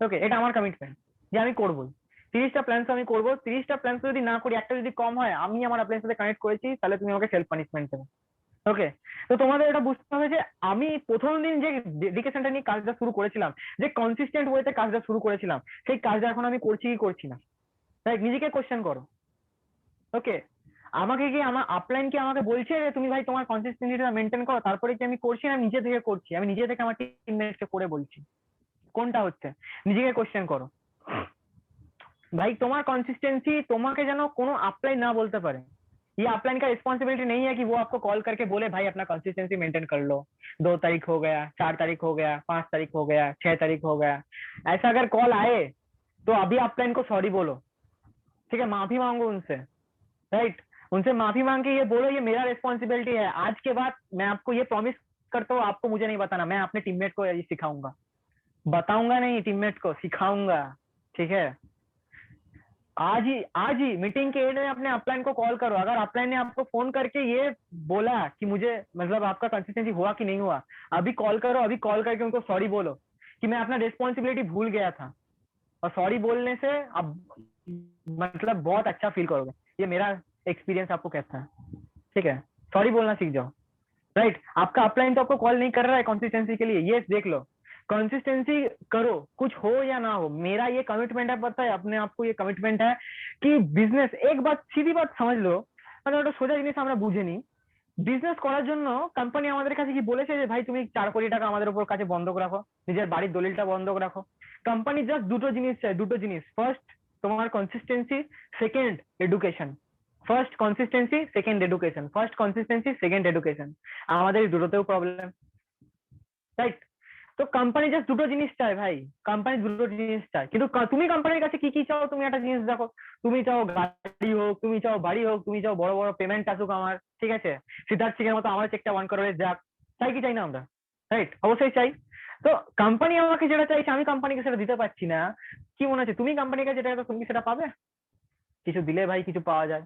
ওকে, এটা আমার কমিটমেন্ট যে আমি করবোই। 30টা প্ল্যানস আমি করবো, 30টা প্ল্যানস যদি না করি, একটা যদি কম হয়, আমি আমার আপলাইন্স সাথে কানেক্ট করেছি, তাহলে তুমি আমাকে সেলফ পানিশমেন্ট দেবে। ওকে, তো তোমাদের এটা বুঝতে হবে যে আমি প্রথম দিন যে ডেডিকেশনটা নিয়ে কাজটা শুরু করেছিলাম, যে কনসিস্টেন্ট ওয়েতে কাজটা শুরু করেছিলাম, সেই কাজটা এখন আমি করছি কি করছি না, তাই নিজেকে কোশ্চেন করো। ওকে, আমাকে কি আমার আপলাইন কি আমাকে বলছে যে তুমি ভাই তোমার কনসিস্টেন্সিটা মেনটেন করো, তারপরে কি আমি করছি না নিজে থেকে করছি, আমি নিজে থেকে আমার টিমমেটকে করে বলছি, কোনটা হচ্ছে? নিজেকে কোশ্চেন করো भाई। तुम्हारा कंसिस्टेंसी তোমাকে যেন কোনো अपलाइन ना बोलते पारे, ये अपलाइन का रिस्पॉन्सिबिलिटी नहीं है कि वो आपको कॉल करके बोले भाई अपना कंसिस्टेंसी मेंटेन कर लो, 2 तारीख हो गया, 4 तारीख हो गया, 5 तारीख हो गया, 6 तारीख हो गया। ऐसा अगर कॉल आए तो अभी अपलाइन को सॉरी बोलो, ठीक है, माफी मांगो उनसे, राइट? उनसे माफी मांग के ये बोलो ये मेरा रिस्पॉन्सिबिलिटी है, आज के बाद मैं आपको ये प्रॉमिस करता हूँ, आपको मुझे नहीं बताना, मैं अपने टीममेट को ये सिखाऊंगा, बताऊंगा नहीं, टीममेट को सिखाऊंगा। ठीक है, आज ही मीटिंग के एंड में अपने अपलाइन को कॉल करो। अगर अपलाइन ने आपको फोन करके ये बोला कि मुझे मतलब आपका कंसिस्टेंसी हुआ कि नहीं हुआ, अभी कॉल करो, अभी कॉल करके उनको सॉरी बोलो कि मैं अपना रिस्पॉन्सिबिलिटी भूल गया था। और सॉरी बोलने से अब मतलब बहुत अच्छा फील करोगे, ये मेरा एक्सपीरियंस आपको कहता है। ठीक है, सॉरी बोलना सीख जाओ, राइट? आपका अपलाइन तो आपको कॉल नहीं कर रहा है कंसिस्टेंसी के लिए, ये देख लो। कंसिस्टेंसी करो, कुछ हो या ना हो, मेरा ये कमिटमेंट है, पता है अपने आप को, ये कमिटमेंट है कि বিজনেস, एक बात सीधी बात समझ लो, মানে ওটা সোজা জিনিস আমরা বুঝিনি। বিজনেস করার জন্য কোম্পানি আমাদের কাছে কি বলেছে যে ভাই তুমি 4 কোটি টাকা আমাদের উপর কাছে বন্ধক রাখো, নিজের বাড়ির দলিলটা বন্ধক রাখো? কোম্পানি জাস্ট দুটো জিনিস চায়, দুটো জিনিস, ফার্স্ট তোমার consistency, second education. First consistency, second education, first consistency, second education. আমাদের এই দুটোতেও প্রবলেম, রাইট? তো কোম্পানি জাস্ট দুটো জিনিস চায় ভাই, কোম্পানি দুটো জিনিস চায়, কিন্তু তুমি কোম্পানির কাছে কি কি চাও? তুমি একটা জিনিস দেখো, তুমি চাও গাড়ি হোক, তুমি চাও বাড়ি হোক, তুমি চাও বড় বড় পেমেন্ট আসুক আমার, ঠিক আছে, সিদ্ধার্থ সিং এর মতো আমার চেকটা 1 crore যাক, চাই কি চাই না আমরা? রাইট, অবশ্যই চাই। তো কোম্পানি আমাকে যেটা চাইছে আমি কোম্পানিকে সেটা দিতে পারছি না, কি মনে হচ্ছে তুমি কোম্পানির কাছে যেটা তুমি সেটা পাবে? কিছু দিলে ভাই কিছু পাওয়া যায়।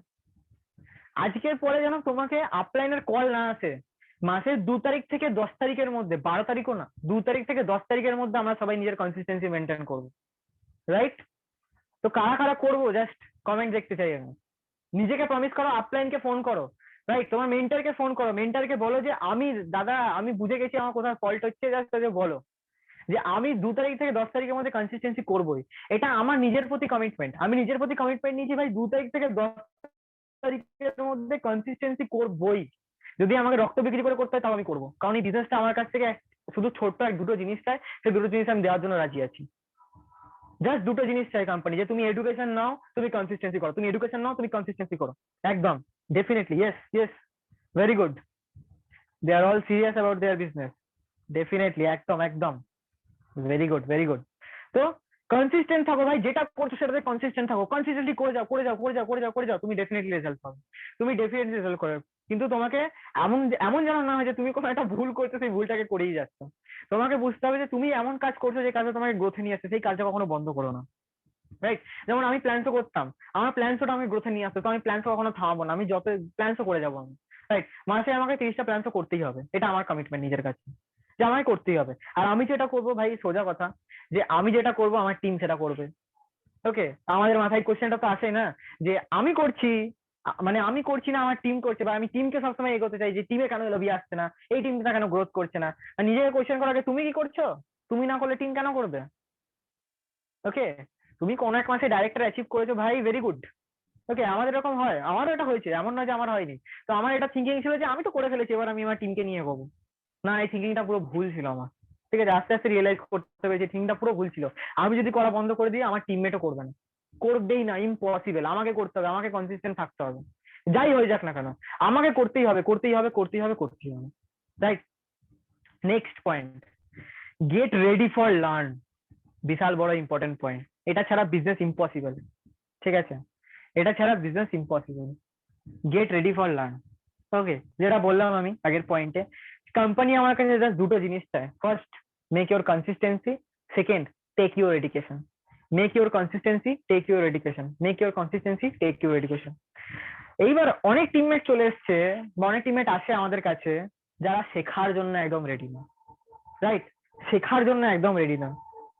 আজকের পরে যেন তোমাকে আপলাইনের কল না আসে, মাসের 2 তারিখ থেকে 10 তারিখের মধ্যে, 12 তারিখও না, 2 তারিখ থেকে 10 তারিখের মধ্যে আমরা সবাই নিজের কনসিস্টেন্সি মেনটেন করবো, রাইট? তো কারা কারা করবো জাস্ট কমেন্ট দেখতে চাই আমি। নিজেকে প্রমিস করো, আপলাইনকে ফোন করো, রাইট? তোমার মেন্টরকে ফোন করো, মেন্টরকে বলো যে আমি দাদা আমি বুঝে গেছি আমার কোথাও ফল্ট হচ্ছে, জাস্ট তাকে বলো যে আমি 2 তারিখ থেকে 10 তারিখের মধ্যে কনসিস্টেন্সি করবোই। এটা আমার নিজের প্রতি কমিটমেন্ট, আমি নিজের প্রতি কমিটমেন্ট নিয়েছি ভাই, 2 তারিখ থেকে 10 তারিখের মধ্যে কনসিস্টেন্সি করবোই। যদি আমাকে রক্ত বিক্রি করে করতে হয় তাও আমি করবো, কারণ এই বিজনেসটা আমার কাছ থেকে শুধু ছোট্ট এক দুটো জিনিস চাই, সেই দুটো জিনিস আমি দেওয়ার জন্য রাজি আছি। জাস্ট দুটো জিনিস চাই কোম্পানি, যে তুমি এডুকেশন নাও, তুমি কনসিস্টেন্সি করো, তুমি এডুকেশন নাও, তুমি কনসিস্টেন্সি করো। একদম definitely, yes yes, very good, they are all serious about their business, definitely, একদম একদম, ভেরি গুড ভেরি গুড। তো কনসিস্টেন্ট থাকো ভাই, যেটা করছো সেটাতে কনসিস্টেন্ট থাকো, কনসিস্টেন্টলি করে যাও করে যাও করে যাও করে যাও করে যাও, তুমি ডেফিনেটলি রেজাল্ট পাবে, তুমি ডেফিনেটলি রেজাল্ট করবে। কিন্তু তোমাকে এমন এমন যেন না হয় যে তুমি কোনো একটা ভুল করছো, সেই ভুলটাকে করেই যাচ্ছ। তোমাকে বুঝতে হবে যে তুমি এমন কাজ করছো যে কাজে তোমাকে গ্রোথে নিয়ে আসছে, সেই কাজটা কখনো বন্ধ করো না, রাইট? যেমন আমি প্ল্যান শো করতাম, আমার প্ল্যান শোটা আমি গ্রোথে নিয়ে আসতো, তো আমি প্ল্যান শো কখনো থামাবো না, আমি যত প্ল্যান শো করে যাবো আমি, রাইট? মাসে আমাকে 30টা প্ল্যান শো করতেই হবে, এটা আমার কমিটমেন্ট নিজের কাছে, যে আমাকে করতেই হবে। আর আমি যেটা করবো ভাই, সোজা কথা, যে আমি যেটা করবো আমার টিম সেটা করবে। ওকে, আমাদের মাথায় কোশ্চেনটা তো আসে না যে আমি করছি, মানে আমি করছি না আমার টিম করছে, বা আমি টিমকে সবসময় এগোতে চাই যে টিমে কেন লবি আসছে না, এই টিমটা কেন গ্রোথ করছে না। আর নিজেকে কোশ্চেন করাকে তুমি কি করছো, তুমি না করলে টিম কেন করবে? ওকে, তুমি কোনো এক মাসে ডাইরেক্টর অ্যাচিভ করেছো ভাই, ভেরি গুড। ওকে, আমাদের এরকম হয়, আমারও এটা হয়েছে, এমন নয় যে আমার হয়নি। তো আমার এটা থিঙ্কিং ছিল যে আমি তো করে ফেলেছি, এবার আমি আমার টিমকে নিয়ে এগোবো। না, এই থিঙ্কিংটা পুরো ভুল ছিল আমার। ঠিক আছে, আস্তে আস্তে রিয়েলাইজ করতে পেরেছি থিঙ্কিংটা পুরো ভুল ছিল। আমি যদি করা বন্ধ করে দিই, আমার টিমমেটও করবে না, করবেই না, ইম্পসিবল। আমাকে করতে হবে, আমাকে কনসিস্টেন্ট থাকতে হবে, যাই হয়ে যাক না কেন, আমাকে করতেই হবে, করতেই হবে, করতেই হবে, করতেই হবে, right? Next point, get ready for learn. বিশাল বড় ইম্পর্টেন্ট পয়েন্ট, এটা ছাড়া বিজনেস ইম্পসিবল। ঠিক আছে, এটা ছাড়া business impossible. Get ready for learn. Okay, যেটা বললাম আমি আগের পয়েন্টে, কোম্পানি আমার কাছে জাস্ট দুটো জিনিস চায়। First, make your consistency. Second, take your education. Make your consistency, take your education, make your consistency, take your education. এইবার অনেক টিমমেট চলে এসছে, বা অনেক টিমমেট আসে আমাদের কাছে, যারা শেখার জন্য একদম রেডি না, রাইট? শেখার জন্য একদম রেডি না।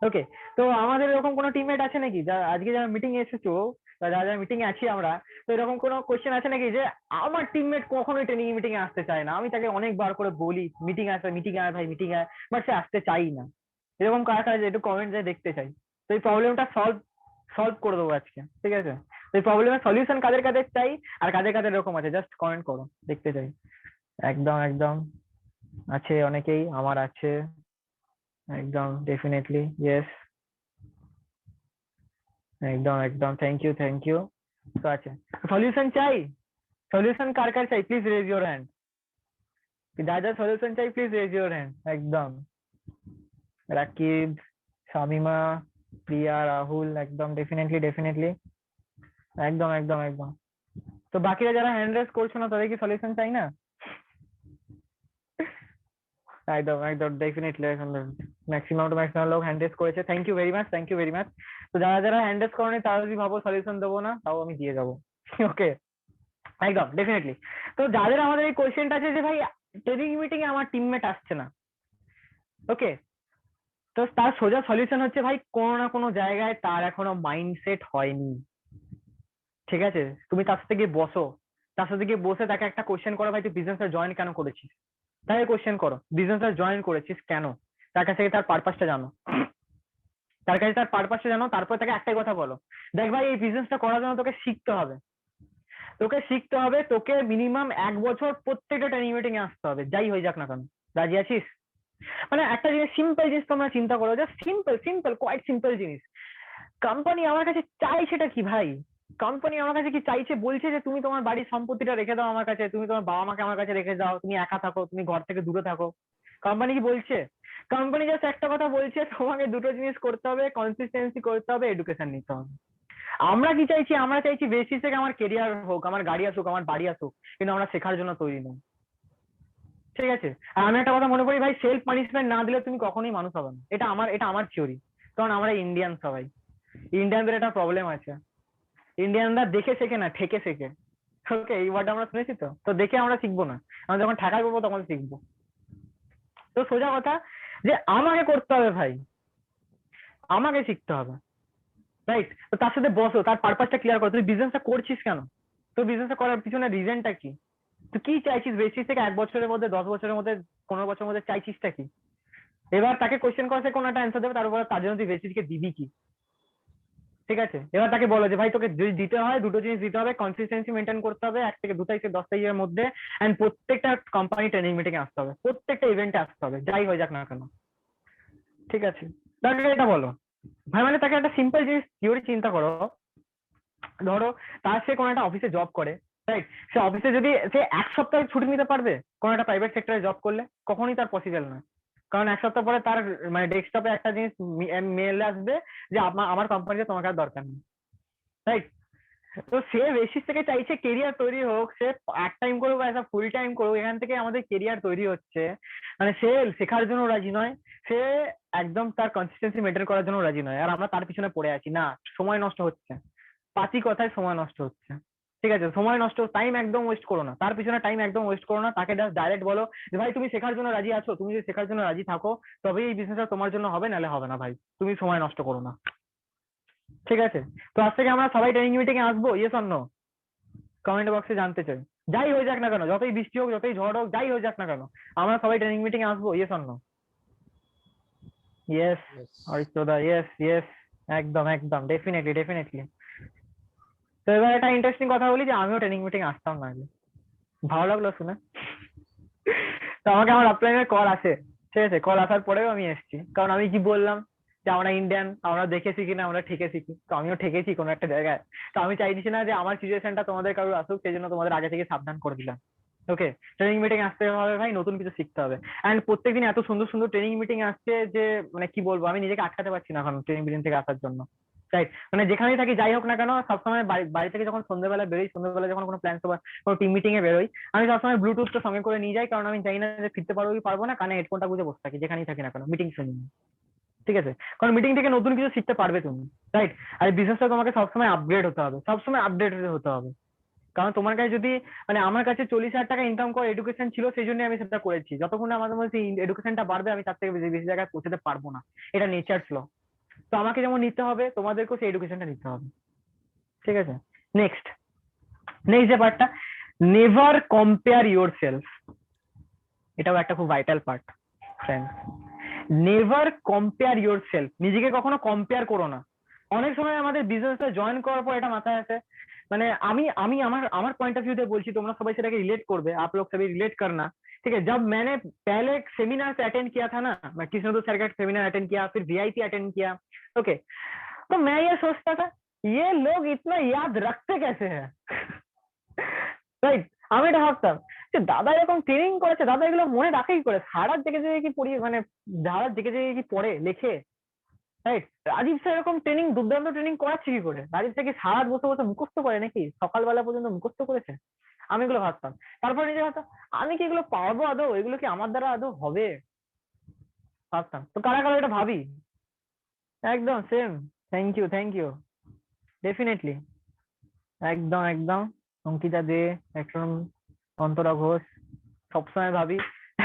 ওকে, তো আমাদের এরকম কোনো টিমমেট আছে নাকি, যা আজকে যারা মিটিং এ এসেছো, বা যারা যারা মিটিং এ আছি আমরা, তো এরকম কোনো কোশ্চেন আছে নাকি যে আমার টিমমেট কখনোই ট্রেনিং মিটিং এ আসতে চায় না, আমি তাকে অনেকবার করে বলি মিটিং আসে, মিটিং আয় ভাই, মিটিং আয়, বাট সে আসতে চাই না? এরকম কারা কারা একটু কমেন্ট যায় দেখতে চাই। তো এই প্রবলেমটা সলভ সলভ করে দেবো আজকে, ঠিক আছে? তো এই প্রবলেমের সলিউশন কাদের কাদের চাই, আর কাদের কাদের এরকম আছে, জাস্ট কমেন্ট করো, দেখতে চাই। একদম একদম আছে অনেকেই, আমার আছে একদম, ডেফিনেটলি ইয়েস, একদম একদম, থ্যাংক ইউ থ্যাংক ইউ। তো আছে, সলিউশন চাই, সলিউশন কার কার চাই, প্লিজ রেজ ইউর হ্যান্ড। যা যা সলিউশন চাই প্লিজ রেজ ইউর হ্যান্ড, একদম। রাকিব, শামিমা, প্রিয়া, রাহুল, একদম ডেফিনেটলি ডেফিনেটলি, একদম একদম একদম। তো বাকিরা যারা হ্যান্ড রেজ করছো না, তাদের কি সলিউশন চাই না? একদম একদম ডেফিনেটলি, এখন ম্যাক্সিমাম টু ম্যাক্সিমাম লোক হ্যান্ড রেজ করেছে, thank you very much, thank you very much. তো যারা যারা হ্যান্ড রেজ করেনি, তারা যদি ভাবো সলিউশন দেবো না, তাও আমি দিয়ে যাবো। ওকে, একদম ডেফিনেটলি। তো যাদের আমাদের এই কোয়েশ্চেনটা আছে যে ভাই ট্রেনিং মিটিং এ আমার টিমমেট আসছে না, ওকে, তো তার সোজা সলিউশন হচ্ছে ভাই, কোনো না কোনো জায়গায় তার এখনো মাইন্ডসেট হয়নি। ঠিক আছে, তুমি তার সাথে গিয়ে বসো, তার সাথে গিয়ে বসে তাকে একটা কোশ্চেন করো, ভাই তুই বিজনেসে জয়েন কেন করেছিস? তাকে কোশ্চেন করো, বিজনেসে জয়েন করেছিস কেন? তার কাছ থেকে তার পারপাসটা জানো, তার কাছে তার পারপাসটা জানো, তারপর তাকে একটাই কথা বলো, দেখ ভাই এই বিজনেসটা করার জন্য তোকে শিখতে হবে, তোকে শিখতে হবে, তোকে মিনিমাম 1 বছর প্রত্যেকটা ট্রেনিং মিটিং এ আসতে হবে, যাই হয়ে যাক না কেন। রাজি আছিস? মানে একটা জিনিস, সিম্পল জিনিস তোমরা চিন্তা করো, just simple simple quite simple জিনিস। কোম্পানি আমার কাছে চাই সেটা কি ভাই? কোম্পানি আমার কাছে কি চাইছে, বলছে যে তুমি তোমার বাড়ির সম্পত্তিটা রেখে দাও আমার কাছে, তুমি তোমার বাবা মাকে আমার কাছে রেখে দাও, তুমি একা থাকো, তুমি ঘর থেকে দূরে থাকো? কোম্পানি কি বলছে? কোম্পানি জাস্ট একটা কথা বলছে, তোমাকে দুটো জিনিস করতে হবে, কনসিস্টেন্সি করতে হবে, এডুকেশন নিতে হবে। আমরা কি চাইছি? আমরা চাইছি বেসিস থেকে আমার কেরিয়ার হোক, আমার গাড়ি আসুক, আমার বাড়ি আসুক, কিন্তু আমরা শেখার জন্য তৈরি নই। ঠিক আছে, আর আমি একটা কথা মনে করি ভাই, সেলফ পানিশমেন্ট না দিলে তুমি কখনোই মানুষ হবে না, এটা আমার থিওরি। কারণ আমরা ইন্ডিয়ান, সবাই ইন্ডিয়ানদের একটা প্রবলেম আছে, ইন্ডিয়ানরা দেখে শেখে না, ঠেকে শেখে। ওকে, এই ওয়ার্ড আমরা শুনেছি, তো তো দেখে আমরা শিখবো না, আমরা যখন ঠেকাই করবো তখন শিখবো। তো সোজা কথা, যে আমাকে করতে হবে ভাই, আমাকে শিখতে হবে, রাইট? তো তার সাথে বসো, তার পারপাসটা ক্লিয়ার করো, তুই বিজনেসটা করছিস কেন, তোর বিজনেসটা করার পিছনে রিজনটা কি, তুই কি চাইছিস বেসিস থেকে 1 বছরের মধ্যে, 10 বছরের মধ্যে, 15 বছরের মধ্যে চাইছিসটা কি? এবার তাকে কোশ্চেন করে, সে কোনো একটা অ্যান্সার দেবে, তার উপরে তার জন্য তুই বেসিসকে দিবি কি? ঠিক আছে, এবার তাকে বলো যে ভাই তোকে যদি দিতে হয়, দুটো জিনিস দিতে হবে, কনসিস্টেন্সি মেনটেন করতে হবে 1 থেকে 2 তারিখ থেকে 10 তারিখের মধ্যে, এন্ড প্রত্যেকটা কোম্পানি ট্রেনিং মিটিং এ আসতে হবে, প্রত্যেকটা ইভেন্টে আসতে হবে, যাই হয়ে যাক না কেন। ঠিক আছে, তাকে এটা বলো ভাই, মানে তাকে একটা সিম্পল জিনিস থিওরি চিন্তা করো। ধরো তার, সে কোনো একটা অফিসে জব করে, রাইট? সে অফিসে যদি সে 1 সপ্তাহ ছুটি নিতে পারবে কোনো একটা প্রাইভেট সেক্টরে জব করলে? কখনোই তার পসিবল নয়। কারণ 1 সপ্তাহ পরে তার মানে ডেস্কটপে একটা জিনিস মেল আসবে যে আমার কোম্পানিতে তোমাকে আর দরকার নেই, রাইট? তো সে বেসিস থেকে চাইছে কেরিয়ার তৈরি হোক, সে পার্ট টাইম করুক বা একটা ফুল টাইম করুক, এখান থেকে আমাদের কেরিয়ার তৈরি হচ্ছে। মানে সে শেখার জন্য রাজি নয়, সে একদম তার কনসিস্টেন্সি মেনটেন করার জন্য রাজি নয়, আর আমরা তার পিছনে পড়ে আছি। না, সময় নষ্ট হচ্ছে, পাঁচই কথায় সময় নষ্ট হচ্ছে। ঠিক আছে, সময় নষ্ট, টাইম একদম ওয়েস্ট করো না, তার পিছনে টাইম একদম ওয়েস্ট করো না। তাকে ডাইরেক্ট বলো যে ভাই তুমি শেখার জন্য রাজি আছো, তুমি যদি শেখার জন্য রাজি থাকো তবেই এই বিজনেসটা তোমার জন্য হবে, নাহলে হবে না ভাই, তুমি সময় নষ্ট করো না। ঠিক আছে, তো আজ থেকে আমরা সবাই ট্রেনিং মিটিং এ আসবো, ইয়েস অর নো? কমেন্ট বক্সে জানতে চাই। যাই হয়ে যাক না কেন, যতই বৃষ্টি হোক, যতই ঝড় হোক, যাই হয়ে যাক না কেন, আমরা সবাই ট্রেনিং মিটিং এ আসবো, yes or no? Yes Yes. অরিত্রদা, ইয়েস ইয়েস, একদম একদম, ডেফিনেটলি ডেফিনেটলি। তো এবার একটা ইন্টারেস্টিং কথা বলি যে আমিও ট্রেনিং মিটিং আসতাম না আগে। ভালো লাগলো শুনে। তো আমাকে আমার আপলাইনের কল আসে, ঠিক আছে, কল আসার পরেও আমি এসেছি, কারণ আমি কি বললাম যে আমরা ইন্ডিয়ান, আমরা দেখেছি কিনা আমরা ঠেকেছি কি, তো আমিও ঠেকেছি কোনো একটা জায়গায়। তো আমি চাইছি না যে আমার সিচুয়েশনটা তোমাদের কারোর আসুক, সেই জন্য তোমাদের আগে থেকে সাবধান করে দিলাম। ওকে, ট্রেনিং মিটিং আসতে হবে ভাই, নতুন কিছু শিখতে হবে। অ্যান্ড প্রত্যেকদিন এত সুন্দর সুন্দর ট্রেনিং মিটিং আসছে যে মানে কি বলবো, আমি নিজেকে আটকাতে পারছি না এখন ট্রেনিং মিটিং থেকে আসার জন্য। রাইট, মানে যেখানেই থাকি যাই হোক না কেন, সবসময় বাড়ি থেকে যখন সন্ধ্যেবেলা বেরোই, সন্ধ্যেবেলা যখন কোনো প্ল্যান বা কোনো টিম মিটিং এ বেরোই, আমি সবসময় ব্লুটুথটা সঙ্গে করে নিয়ে যাই, কারণ আমি জানি না যে ফিরতে পারবো কি পারবো না, কানে হেডফোনটা গুঁজে বসে থাকি যেখানেই থাকি না কেন, মিটিং শুনি। ঠিক আছে, কারণ মিটিং থেকে নতুন কিছু শিখতে পারবে তুমি। রাইট, আর বিজনেসটা তোমাকে সবসময় আপগ্রেড হতে হবে, সবসময় আপডেটেড হতে হবে। কারণ তোমার কাছে যদি, মানে আমার কাছে 40,000 টাকা ইনকাম করা এডুকেশন ছিল, সেই জন্য আমি সেটা করেছি। যতক্ষণ না আমাদের মধ্যে এডুকেশনটা বাড়বে, আমি তার থেকে বেশি বেশি জায়গায় পৌঁছাতে পারবো না, এটা নেচার ল। তো আমাকে যেমন নিতে হবে, তোমাদেরকেও সেই এডুকেশনটা নিতে হবে। ঠিক আছে, নেক্সট নেক্সট যে পার্টটা, নেভার কম্পেয়ার ইয়োর সেলফ, এটাও একটা খুব vital part friend. Never compare your self, নিজেকে কখনো কম্পেয়ার করো না। অনেক সময় আমাদের বিজনেসে জয়েন করার পর এটা মাথায় আসে, মানে আমি আমি আমার আমার पॉइंट ऑफ व्यू से বলছি, তোমরা সবাই সেটাকে रिलेट করবে, आप लोग सभी रिलेट करना। ठीक है, जब मैंने पहले सेमिनार से अटेंड किया था ना, मैं कृष्णदत्त सर का सेमिनार अटेंड किया, फिर वीआईपी अटेंड किया। ओके, तो मैं ये सोचता था ये लोग इतना याद रखते कैसे हैं। রাইট, আমি এটা ভাবতাম যে দাদা এরকম ট্রেনিং করেছে, দাদা এগুলো মনে রাখে কি করে, সারা জেগে জেগে কি পড়ি, মানে সারা জেগে জেগে কি পড়ে লেখে। রাইট, রাজীব স্যার এরকম ট্রেনিং, দুর্দান্ত ট্রেনিং করাচ্ছে কি করে, রাজীব স্যার কি সারা রাত বসে বসে মুখস্থ করে নাকি, সকালবেলা পর্যন্ত মুখস্থ করেছে? আমি এগুলো ভাবতাম। তারপরে নিজে ভাবতাম আমি কি এগুলো পারবো আদৌ, এগুলো কি আমার দ্বারা আদৌ হবে, ভাবতাম। তো কারা কারা এটা ভাবি, একদম সেম। থ্যাংক ইউ ডেফিনেটলি, একদম একদম। অঙ্কিতা দে, একদম, অন্তরা ঘোষ, সবসময় ভাবি।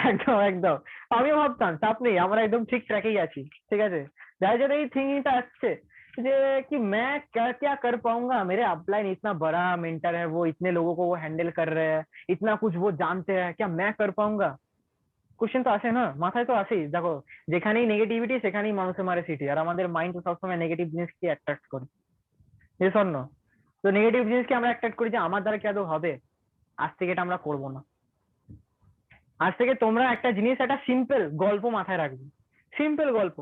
একদম একদম, আমিও ভাবতাম, চাপ নেই, আমরা একদম ঠিক ট্র্যাকেই আছি। ঠিক আছে, যাই যাই এই থিঙ্কিংটা আসছে যে कि मैं क्या क्या कर पाऊंगा, मेरे अपलाइन इतना बड़ा मेंटर है, वो इतने लोगों को वो हैंडल कर रहे हैं, इतना कुछ वो जानते हैं, क्या मैं कर पाऊंगा? কোশ্চেন তো আসে না, মাথায় তো আসেই। দেখো, যেখানেই নেগেটিভিটি সেখানেই মানুষের মারে সিটি, আর আমাদের মাইন্ড তো সবসময় নেগেটিভ জিনিসকে অ্যাট্রাক্ট করে। এ শোন, তো নেগেটিভ জিনিসকে আমরা অ্যাট্রাক্ট করি যে আমার দ্বারা কি আদৌ হবে, আজ থেকে এটা আমরা করবো না। আজ থেকে তোমরা একটা জিনিস, একটা সিম্পল গল্প মাথায় রাখবে, সিম্পল গল্প।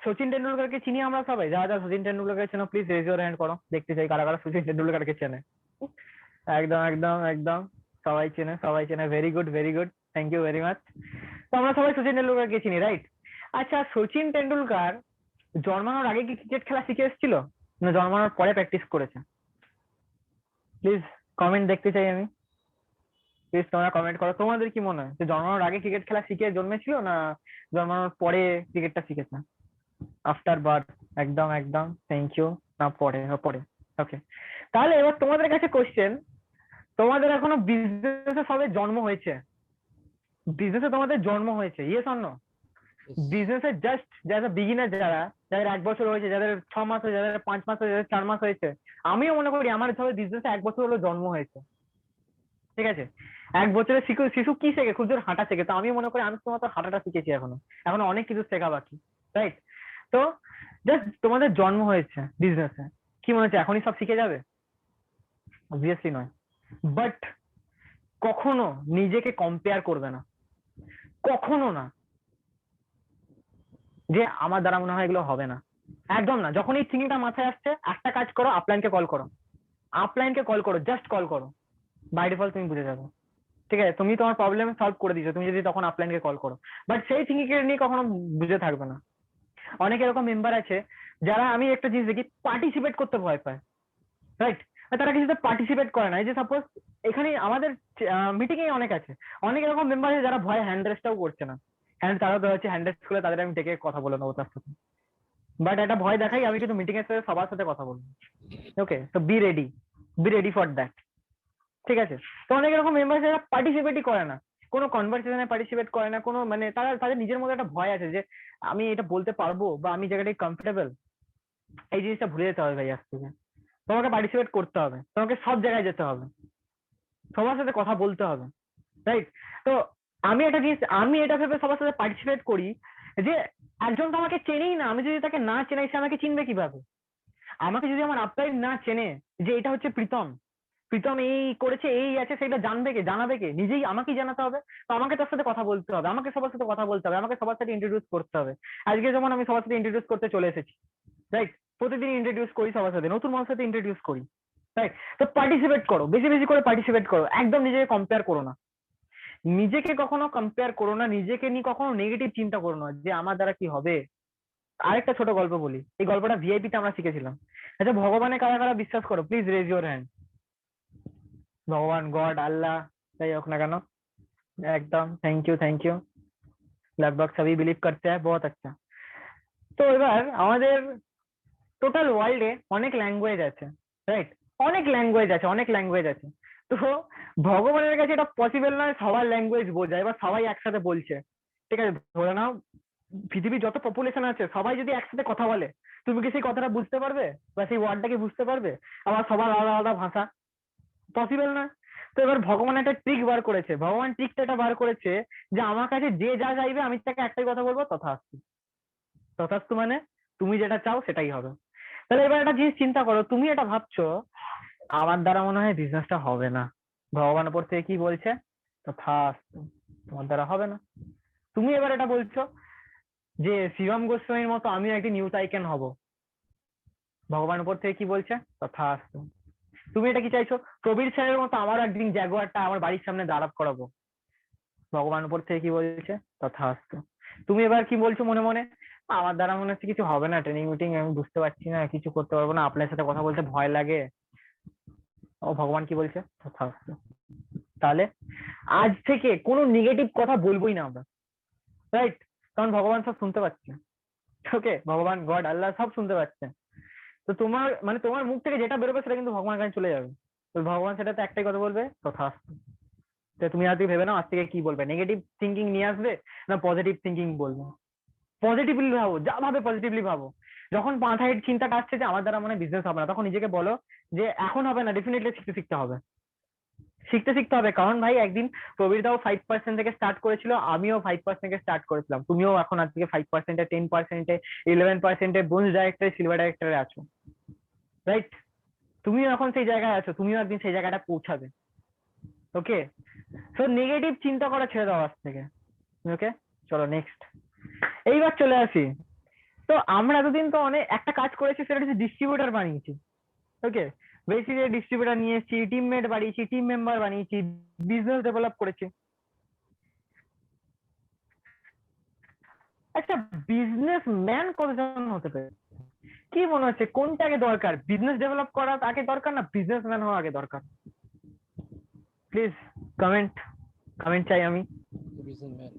সচিন টেন্ডুলকারকে চিনি আমরা সবাই, যারা যারা সচিন টেন্ডুলকারকে চেনো প্লিজ রেজ ইওর হ্যান্ড করো, দেখতে চাই কারা কারা সচিন টেন্ডুলকারকে চেনে। একদম একদম একদম, সবাই চেনে সবাই চেনে, very good very good, thank you very much. তো আমরা সবাই সচিন টেন্ডুলকারকে চিনি, রাইট? আচ্ছা, সচিন টেন্ডুলকার জন্মানোর আগে কি ক্রিকেট খেলা শিখে এসেছিল, না জন্মানোর পরে প্র্যাকটিস করেছে? প্লিজ কমেন্ট দেখতে চাই আমি, প্লিজ তোমরা কমেন্ট করো, তোমাদের কি মনে হয় যে জন্মানোর আগে ক্রিকেট খেলা শিখে জন্মেছিল, না জন্মানোর পরে ক্রিকেটটা শিখেছে? আফটার বার্থ, একদম একদম, থ্যাংক ইউ। না পরে, পরে। ওকে, তাহলে এবার তোমাদের কাছে কোশ্চেন, তোমাদের এখনো বিজনেসে সবে জন্ম হয়েছে, বিজনেসে তোমাদের জন্ম হয়েছে, ইয়েস অর নো? বিজনেসে জাস্ট যারা বিগিনার, যারা যাদের 1 বছর হয়েছে, যাদের 6 মাস হয়েছে, যাদের 5 মাস হয়েছে, যাদের 4 মাস হয়েছে, আমিও মনে করি আমার সবে বিজনেসে 1 বছর হলো জন্ম হয়েছে। ঠিক আছে, 1 বছরের শিশু কি শেখে, খুব জোর হাঁটা শেখে, তো আমি মনে করি আমি তোমার হাঁটাটা শিখেছি, এখনো এখনো অনেক কিছু শেখা বাকি। রাইট, তো জাস্ট তোমাদের জন্ম হয়েছে বিজনেসে, কি মনে হচ্ছে এখনই সব শিখে যাবে? অবভিয়াসলি নয়। বাট কখনো নিজেকে কম্পেয়ার করবে না, কখনো না, যে আমার দ্বারা মনে হয় এগুলো হবে না, একদম না। যখন এই থিঙ্কিংটা মাথায় আসছে, একটা কাজ করো, আপলাইনকে কল করো, আপলাইনকে কল করো, জাস্ট কল করো, বাই ডিফল্ট তুমি বুঝে যাবে। ঠিক আছে, তুমি তোমার প্রবলেম সলভ করে দিচ্ছ তুমি যদি তখন আপলাইনকে কল করো, বাট সেই থিঙ্কিং নিয়ে কখনো বুঝে থাকবে না। অনেক এরকম মেম্বার আছে যারা, আমি একটা জিনিস দেখি, পার্টিসিপেট করতে ভয় পায়। রাইট, তারা কিছুতে পার্টিসিপেট করে না। এই যে সাপোজ এখানে আমাদের মিটিং এ অনেক আছে, অনেক এরকম মেম্বার আছে যারা ভয় হ্যান্ড রেসটাও করছে না। তারা তো হচ্ছে হ্যান্ড রেস করে তাদের আমি ডেকে কথা বলে নেবো তার সাথে, বাট একটা ভয় দেখাই আমি কিন্তু মিটিং এর সাথে সবার সাথে কথা বলবো। ওকে, তো বি রেডি ফর দ্যাট। ঠিক আছে, তো অনেক এরকম মেম্বার যারা পার্টিসিপেটই করে না, কোনো কনভারসেশনে পার্টিসিপেট করে না, কোনো মানে তারা তাদের নিজের মধ্যে একটা ভয় আছে যে আমি এটা বলতে পারবো বা আমি জায়গাটায় কমফোর্টেবল। এই জিনিসটা ভুলে যেতে হবে ভাই আজ থেকে। তোমাকে পার্টিসিপেট করতে হবে, তোমাকে সব জায়গায় যেতে হবে, সবার সাথে কথা বলতে হবে, রাইট? তো আমি একটা জিনিস, আমি এটা ভেবে সবার সাথে পার্টিসিপেট করি যে একজন তো আমাকে চেনেই না, আমি যদি তাকে না চেনাই সে আমাকে চিনবে কিভাবে? আমাকে যদি আমার আপলাইন না চেনে যে এটা হচ্ছে প্রীতম, প্রীতম এই করেছে এই আছে, সেটা জানবে কে, জানাবে কে? নিজেই আমাকেই জানাতে হবে। তো আমাকে তার সাথে কথা বলতে হবে, আমাকে সবার সাথে কথা বলতে হবে, আমাকে সবার সাথে ইন্ট্রোডিউস করতে হবে। আজকে যেমন আমি সবার সাথে ইন্ট্রোডিউস করতে চলে এসেছি, রাইট? প্রতিদিন ইন্ট্রোডিউস করি সবার সাথে, নতুন মানুষের সাথে ইন্ট্রোডিউস করি, রাইট? তো পার্টিসিপেট করো, বেশি বেশি করে পার্টিসিপেট করো, একদম নিজেকে কম্পেয়ার করো না, নিজেকে কখনো কম্পেয়ার করো না, নিজেকে নিয়ে কখনো নেগেটিভ চিন্তা করো না যে আমার দ্বারা কি হবে। আরেকটা ছোট গল্প বলি, এই গল্পটা ভিআইপি তে আমরা শিখেছিলাম। আচ্ছা, ভগবানে কারা কারা বিশ্বাস করো? Please raise your hand. ভগবান, গড, আল্লাহ, যাই হোক না কেন, একদম থ্যাংক ইউ থ্যাংক ইউ, लगभग सभी बिलीव करते हैं, बहुत अच्छा। তো এবার আমাদের টোটাল ওয়ার্ল্ডে অনেক ল্যাঙ্গুয়েজ আছে, রাইট? অনেক ল্যাঙ্গুয়েজ আছে, অনেক ল্যাঙ্গুয়েজ আছে। তো ভগবানের কাছে এটা পসিবল নয় সবার ল্যাঙ্গুয়েজ বোঝা, এবার সবাই একসাথে বলছে, ঠিক আছে, ধরে নাও পৃথিবীর যত পপুলেশন আছে সবাই যদি একসাথে কথা বলে, তুমি কি সেই কথাটা বুঝতে পারবে বা সেই ওয়ার্ডটাকে বুঝতে পারবে? আবার সবার আলাদা আলাদা ভাষা, পসিবল না। তো এবার ভগবান একটা ট্রিক বার করেছে, ভগবান ট্রিকটা এটা বার করেছে যে আমার কাছে যে যা চাইবে আমি তাকে একটাই কথা বলবো, তথাস্তু। তথাস্তু মানে তুমি যেটা চাও সেটাই হবে। তাহলে এবার একটা জিনিস চিন্তা করো, তুমি এটা ভাবছো আমার দ্বারা মনে হয় বিজনেসটা হবে না, ভগবান উপর থেকে কি বলছে? তথাস্তু, তোমার দ্বারা হবে না। তুমি এবার এটা বলছো যে শিবম গোস্বামীর মতো আমি একটি নিউজ আইকন হব, ভগবান উপর থেকে কি বলছে? তথাস্তু। তুমি এটা কি চাইছো? প্রবীর স্যারের মতো আমার একদিন জাগুয়ারটা আমার বাড়ির সামনে দাঁড়াপ করাবো, ভগবান উপর থেকে কি বলছে? তথাস্তু। তুমি এবার কি বলছো মনে মনে? আমার দ্বারা মনে হচ্ছে কিছু হবে না, ট্রেনিং মিটিং আমি বুঝতে পারছি না, কিছু করতে পারবো না, আপনার সাথে কথা বলতে ভয় লাগে। ও ভগবান কি বলছে? তথাস্তু। তাহলে আজ থেকে কোনো নেগেটিভ কথা বলবোই না আমরা, রাইট? কারণ ভগবান সব শুনতে পাচ্ছে। ওকে, ভগবান, গড, আল্লাহ সব শুনতে পাচ্ছে। তো তোমার মানে তোমার মুখ থেকে যেটা বেরোবে সেটা কিন্তু ভগবানের কাছে চলে যাবে। তো ভগবান সেটাতে একটাই কথা বলবে, তথাস্তু। তো তুমি আজ থেকে ভেবে নাও আজ থেকে কি বলবে, নেগেটিভ থিঙ্কিং নিয়ে আসবে না পজিটিভ থিঙ্কিং বলবো? পজিটিভলি ভাবো, যা ভাবে পজিটিভলি ভাবো। যখন মাথায় চিন্তাটা আসছে যে আমার দ্বারা মনে হয় বিজনেস হবে না, তখন নিজেকে বলো যে এখন হবে না, ডেফিনেটলি শিখতে শিখতে হবে, শিখতে শিখতে হবে। কারণ ভাই একদিন প্রবীর দাও 5% থেকে স্টার্ট করেছিল, আমিও 5% থেকে স্টার্ট করেছিলাম, তুমিও এখন আজ থেকে 5%, 10%, 11% ব্রোঞ্জ ডাইরেক্টরে, সিলভার ডাইরেক্টরে আছো, রাইট? তুমিও এখন সেই জায়গায় আছো, তুমিও একদিন সেই জায়গাটা পৌঁছাবে। ওকে, তো নেগেটিভ চিন্তা করা ছেড়ে দাও আজ থেকে। ওকে, চলো নেক্সট। এইবার চলে আসি, তো আমরা এতদিন তো অনেক একটা কাজ করেছি, সেটা হচ্ছে ডিস্ট্রিবিউটার বানিয়েছি। ওকে, বেশি ডিস্ট্রিবিউটার নিয়ে এসেছি, টিমমেট বানিয়েছি, টিম মেম্বার বানিয়েছি, বিজনেস ডেভেলপ করেছি। একটা বিজনেস ম্যান কতজন হতে পারে? কি মনে হচ্ছে কোনটা আগে দরকার, বিজনেস ডেভেলপ করা আগে দরকার না বিজনেস ম্যান হওয়া আগে দরকার? প্লিজ কমেন্ট, কমেন্ট চাই আমি। Businessman.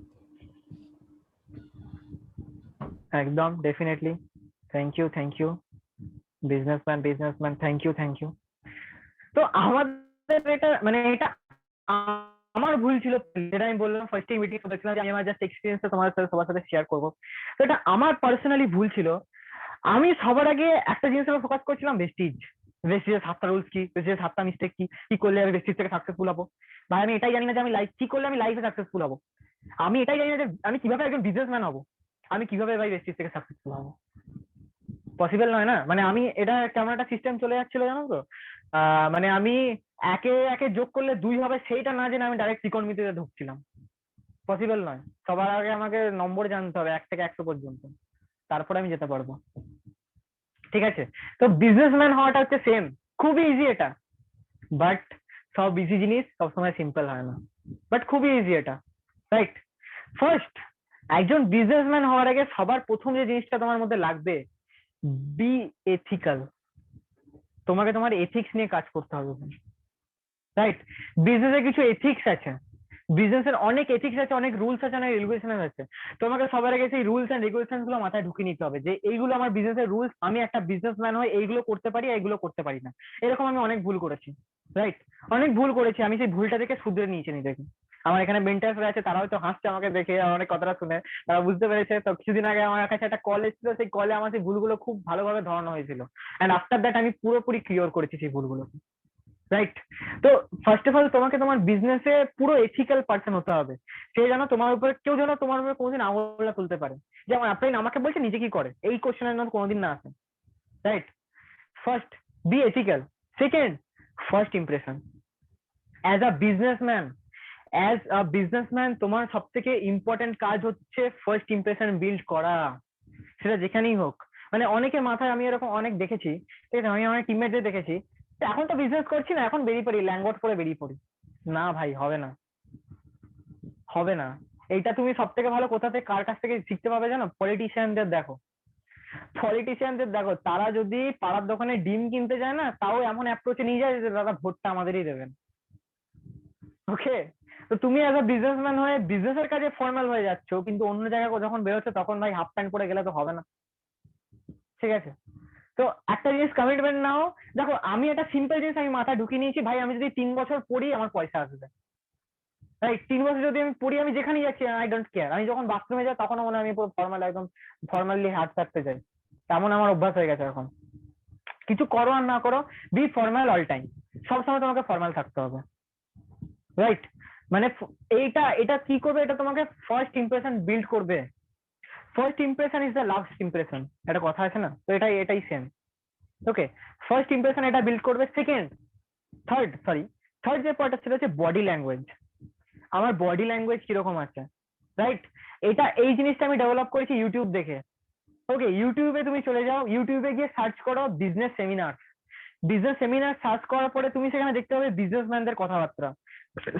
একদম definitely, thank you thank you, businessman businessman, thank you thank you. তো আমাদের এটা মানে এটা আমার ভুল ছিল, যেটা আমি বললাম ফার্স্ট মিটিং দেখছিলাম যে আমি আমার জাস্ট এক্সপিরিয়েন্সটা তোমার সাথে সবার সাথে শেয়ার করবো। তো এটা আমার পার্সোনালি ভুল ছিল। আমি সবার আগে একটা জিনিসের ফোকাস করছিলাম, ভেস্টিজ। ভেস্টিজের 7টা রুলস কি, ভেস্টিজের 7টা মিস্টেক কি, কি করলে আমি ভেস্টিজ থেকে সাকসেসফুল হবো। ভাই আমি এটাই জানি না যে আমি লাইফ কি করলে আমি লাইফে সাকসেসফুল হবো। আমি এটাই জানি না যে আমি কিভাবে একজন বিজনেসম্যান হবো। আমি কিভাবে ভাই ভেস্টিজ থেকে সাকসেসফুল হবো, পসিবল নয় না। মানে আমি এটা কেমন একটা সিস্টেম চলে যাচ্ছিল জানো তো, মানে আমি একে একে যোগ করলে 2 হবে সেইটা না জেনে আমি ডাইরেক্ট ত্রিকোণমিতিতে ঢুকছিলাম, পসিবল নয়। সবার আগে আমাকে নম্বর জানতে হবে 1 থেকে 100 পর্যন্ত, তারপরে আমি যেতে পারবো। ঠিক আছে, তো বিজনেসম্যান হওয়াটা হচ্ছে সেম, খুবই ইজি এটা, বাট সব ইজি জিনিস সবসময় সিম্পল হয় না, বাট খুবই ইজি এটা, রাইট? ফার্স্ট, একজন বিজনেসম্যান হওয়ার আগে সবার প্রথম যে জিনিসটা তোমার মধ্যে লাগবে, বি এথিক্যাল। তোমাকে তোমার এথিক্স নিয়ে কাজ করতে হবে, রাইট? বিজনেসে কিছু এথিক্স আছে, বিজনেসের অনেক এথিক্স আছে, অনেক রুলস আছে, অনেক রেগুলেশন আছে। তোমাকে সবার আগে সেই রুলস এন্ড রেগুলেশন গুলো মাথায় ঢুকিয়ে নিতে হবে যে এইগুলো আমার বিজনেসের রুলস, আমি একটা বিজনেসম্যান হয়ে এইগুলো করতে পারি, এইগুলো করতে পারি না। এরকম আমি অনেক ভুল করেছি, রাইট? অনেক ভুল করেছি, আমি সেই ভুলটা থেকে শুধরে নিয়েছি নিজেকে। আমার এখানে মেন্টাররা আছে, তারা হয়তো হাসছে আমাকে দেখে, আমার অনেক কথাটা শুনে, তারা বুঝতে পেরেছে। তো কিছুদিন আগে আমার কাছে একটা কল এসেছিল, সেই কলে আমার সেই ভুলগুলো খুব ভালোভাবে ধরানো হয়েছিল, এন্ড আফটার দ্যাট আমি পুরোপুরি ক্লিয়ার করেছি সেই ভুলগুলো, রাইট? তো ফার্স্ট অফ অল তোমাকে তোমার বিজনেসে পুরো এথিক্যাল পার্সন হতে হবে। সে যেন তোমার উপরে, কেউ যেন তোমার উপরে কোনোদিন আঙুল না তুলতে পারে, যেমন আপনি আমাকে বলছে নিজে কি করে, এই কোশ্চেনের জন্য কোনোদিন না আসে, right? First, be ethical. Second, first impression. As a businessman, তোমার সব থেকে ইম্পর্টেন্ট কাজ হচ্ছে ফার্স্ট ইমপ্রেশন বিল্ড করা, সেটা যেখানেই হোক। মানে অনেকের মাথায় আমি এরকম অনেক দেখেছি, ঠিক আছে, আমি আমার টিমমেটদের দেখেছি, এখন তো বিজনেস করছি না, এখন বেরিয়ে পড়ি, ল্যাঙ্গট করে বেরিয়ে পড়ি। না ভাই, হবে না, হবে না। এইটা তুমি সব থেকে ভালো কোথা থেকে, কার কাছ থেকে শিখতে পাবে জানো? পলিটিশিয়ানদের দেখো, পলিটিশিয়ানদের দেখো, তারা যদি পাড়ার দোকানে ডিম কিনতে যায় না, তাও এমন অ্যাপ্রোচে নিয়ে যায় যে দাদা ভোটটা আমাদেরই দেবেন। ওকে, তো তুমি অ্যাজ আ বিজনেসম্যান হয়ে বিজনেসের কাজে ফর্মাল হয়ে যাচ্ছ, কিন্তু অন্য জায়গায় যখন বেরোচ্ছে তখন ভাই হাফ প্যান্ট পরে গেলে তো হবে না, ঠিক আছে? তো একটা জিনিস কমিটমেন্ট নাও। দেখো, আমি একটা সিম্পল জিনিস আমি মাথায় ঢুকিয়ে নিয়েছি, ভাই আমি যদি 3 বছর পড়ি আমার পয়সা আসবে, রাইট? 3 বছর যদি আমি পড়ি, আমি যেখানে যাচ্ছি আই ডোন্ট কেয়ার, আমি যখন বাথরুমে যাই তখন মনে হয় আমি পুরো ফর্মাল, একদম ফর্মালি হাত থাকতে যাই, তেমন আমার অভ্যাস হয়ে গেছে এখন। কিছু করো আর না করো, বি ফর্মাল অল টাইম, সবসময় তোমাকে ফর্মাল থাকতে হবে, রাইট? মানে এইটা এটা কি করবে, এটা তোমাকে ফার্স্ট ইমপ্রেশন বিল্ড করবে। First impression is the last impression, একটা কথা আছে না? তো এটাই এটাই সেম। ওকে, ফার্স্ট ইমপ্রেশন এটা বিল্ড করবে। সেকেন্ড, থার্ড যে পয়েন্টটা ছিল হচ্ছে বডি ল্যাঙ্গুয়েজ। আমার বডি ল্যাঙ্গুয়েজ কিরকম আছে, রাইট? এই জিনিসটা আমি ডেভেলপ করেছি ইউটিউব দেখে। ওকে, ইউটিউবে তুমি চলে যাও, ইউটিউবে গিয়ে সার্চ করো business seminar. Business seminar search করার পরে তুমি সেখানে দেখতে পাবে বিজনেসম্যানদের কথাবার্তা।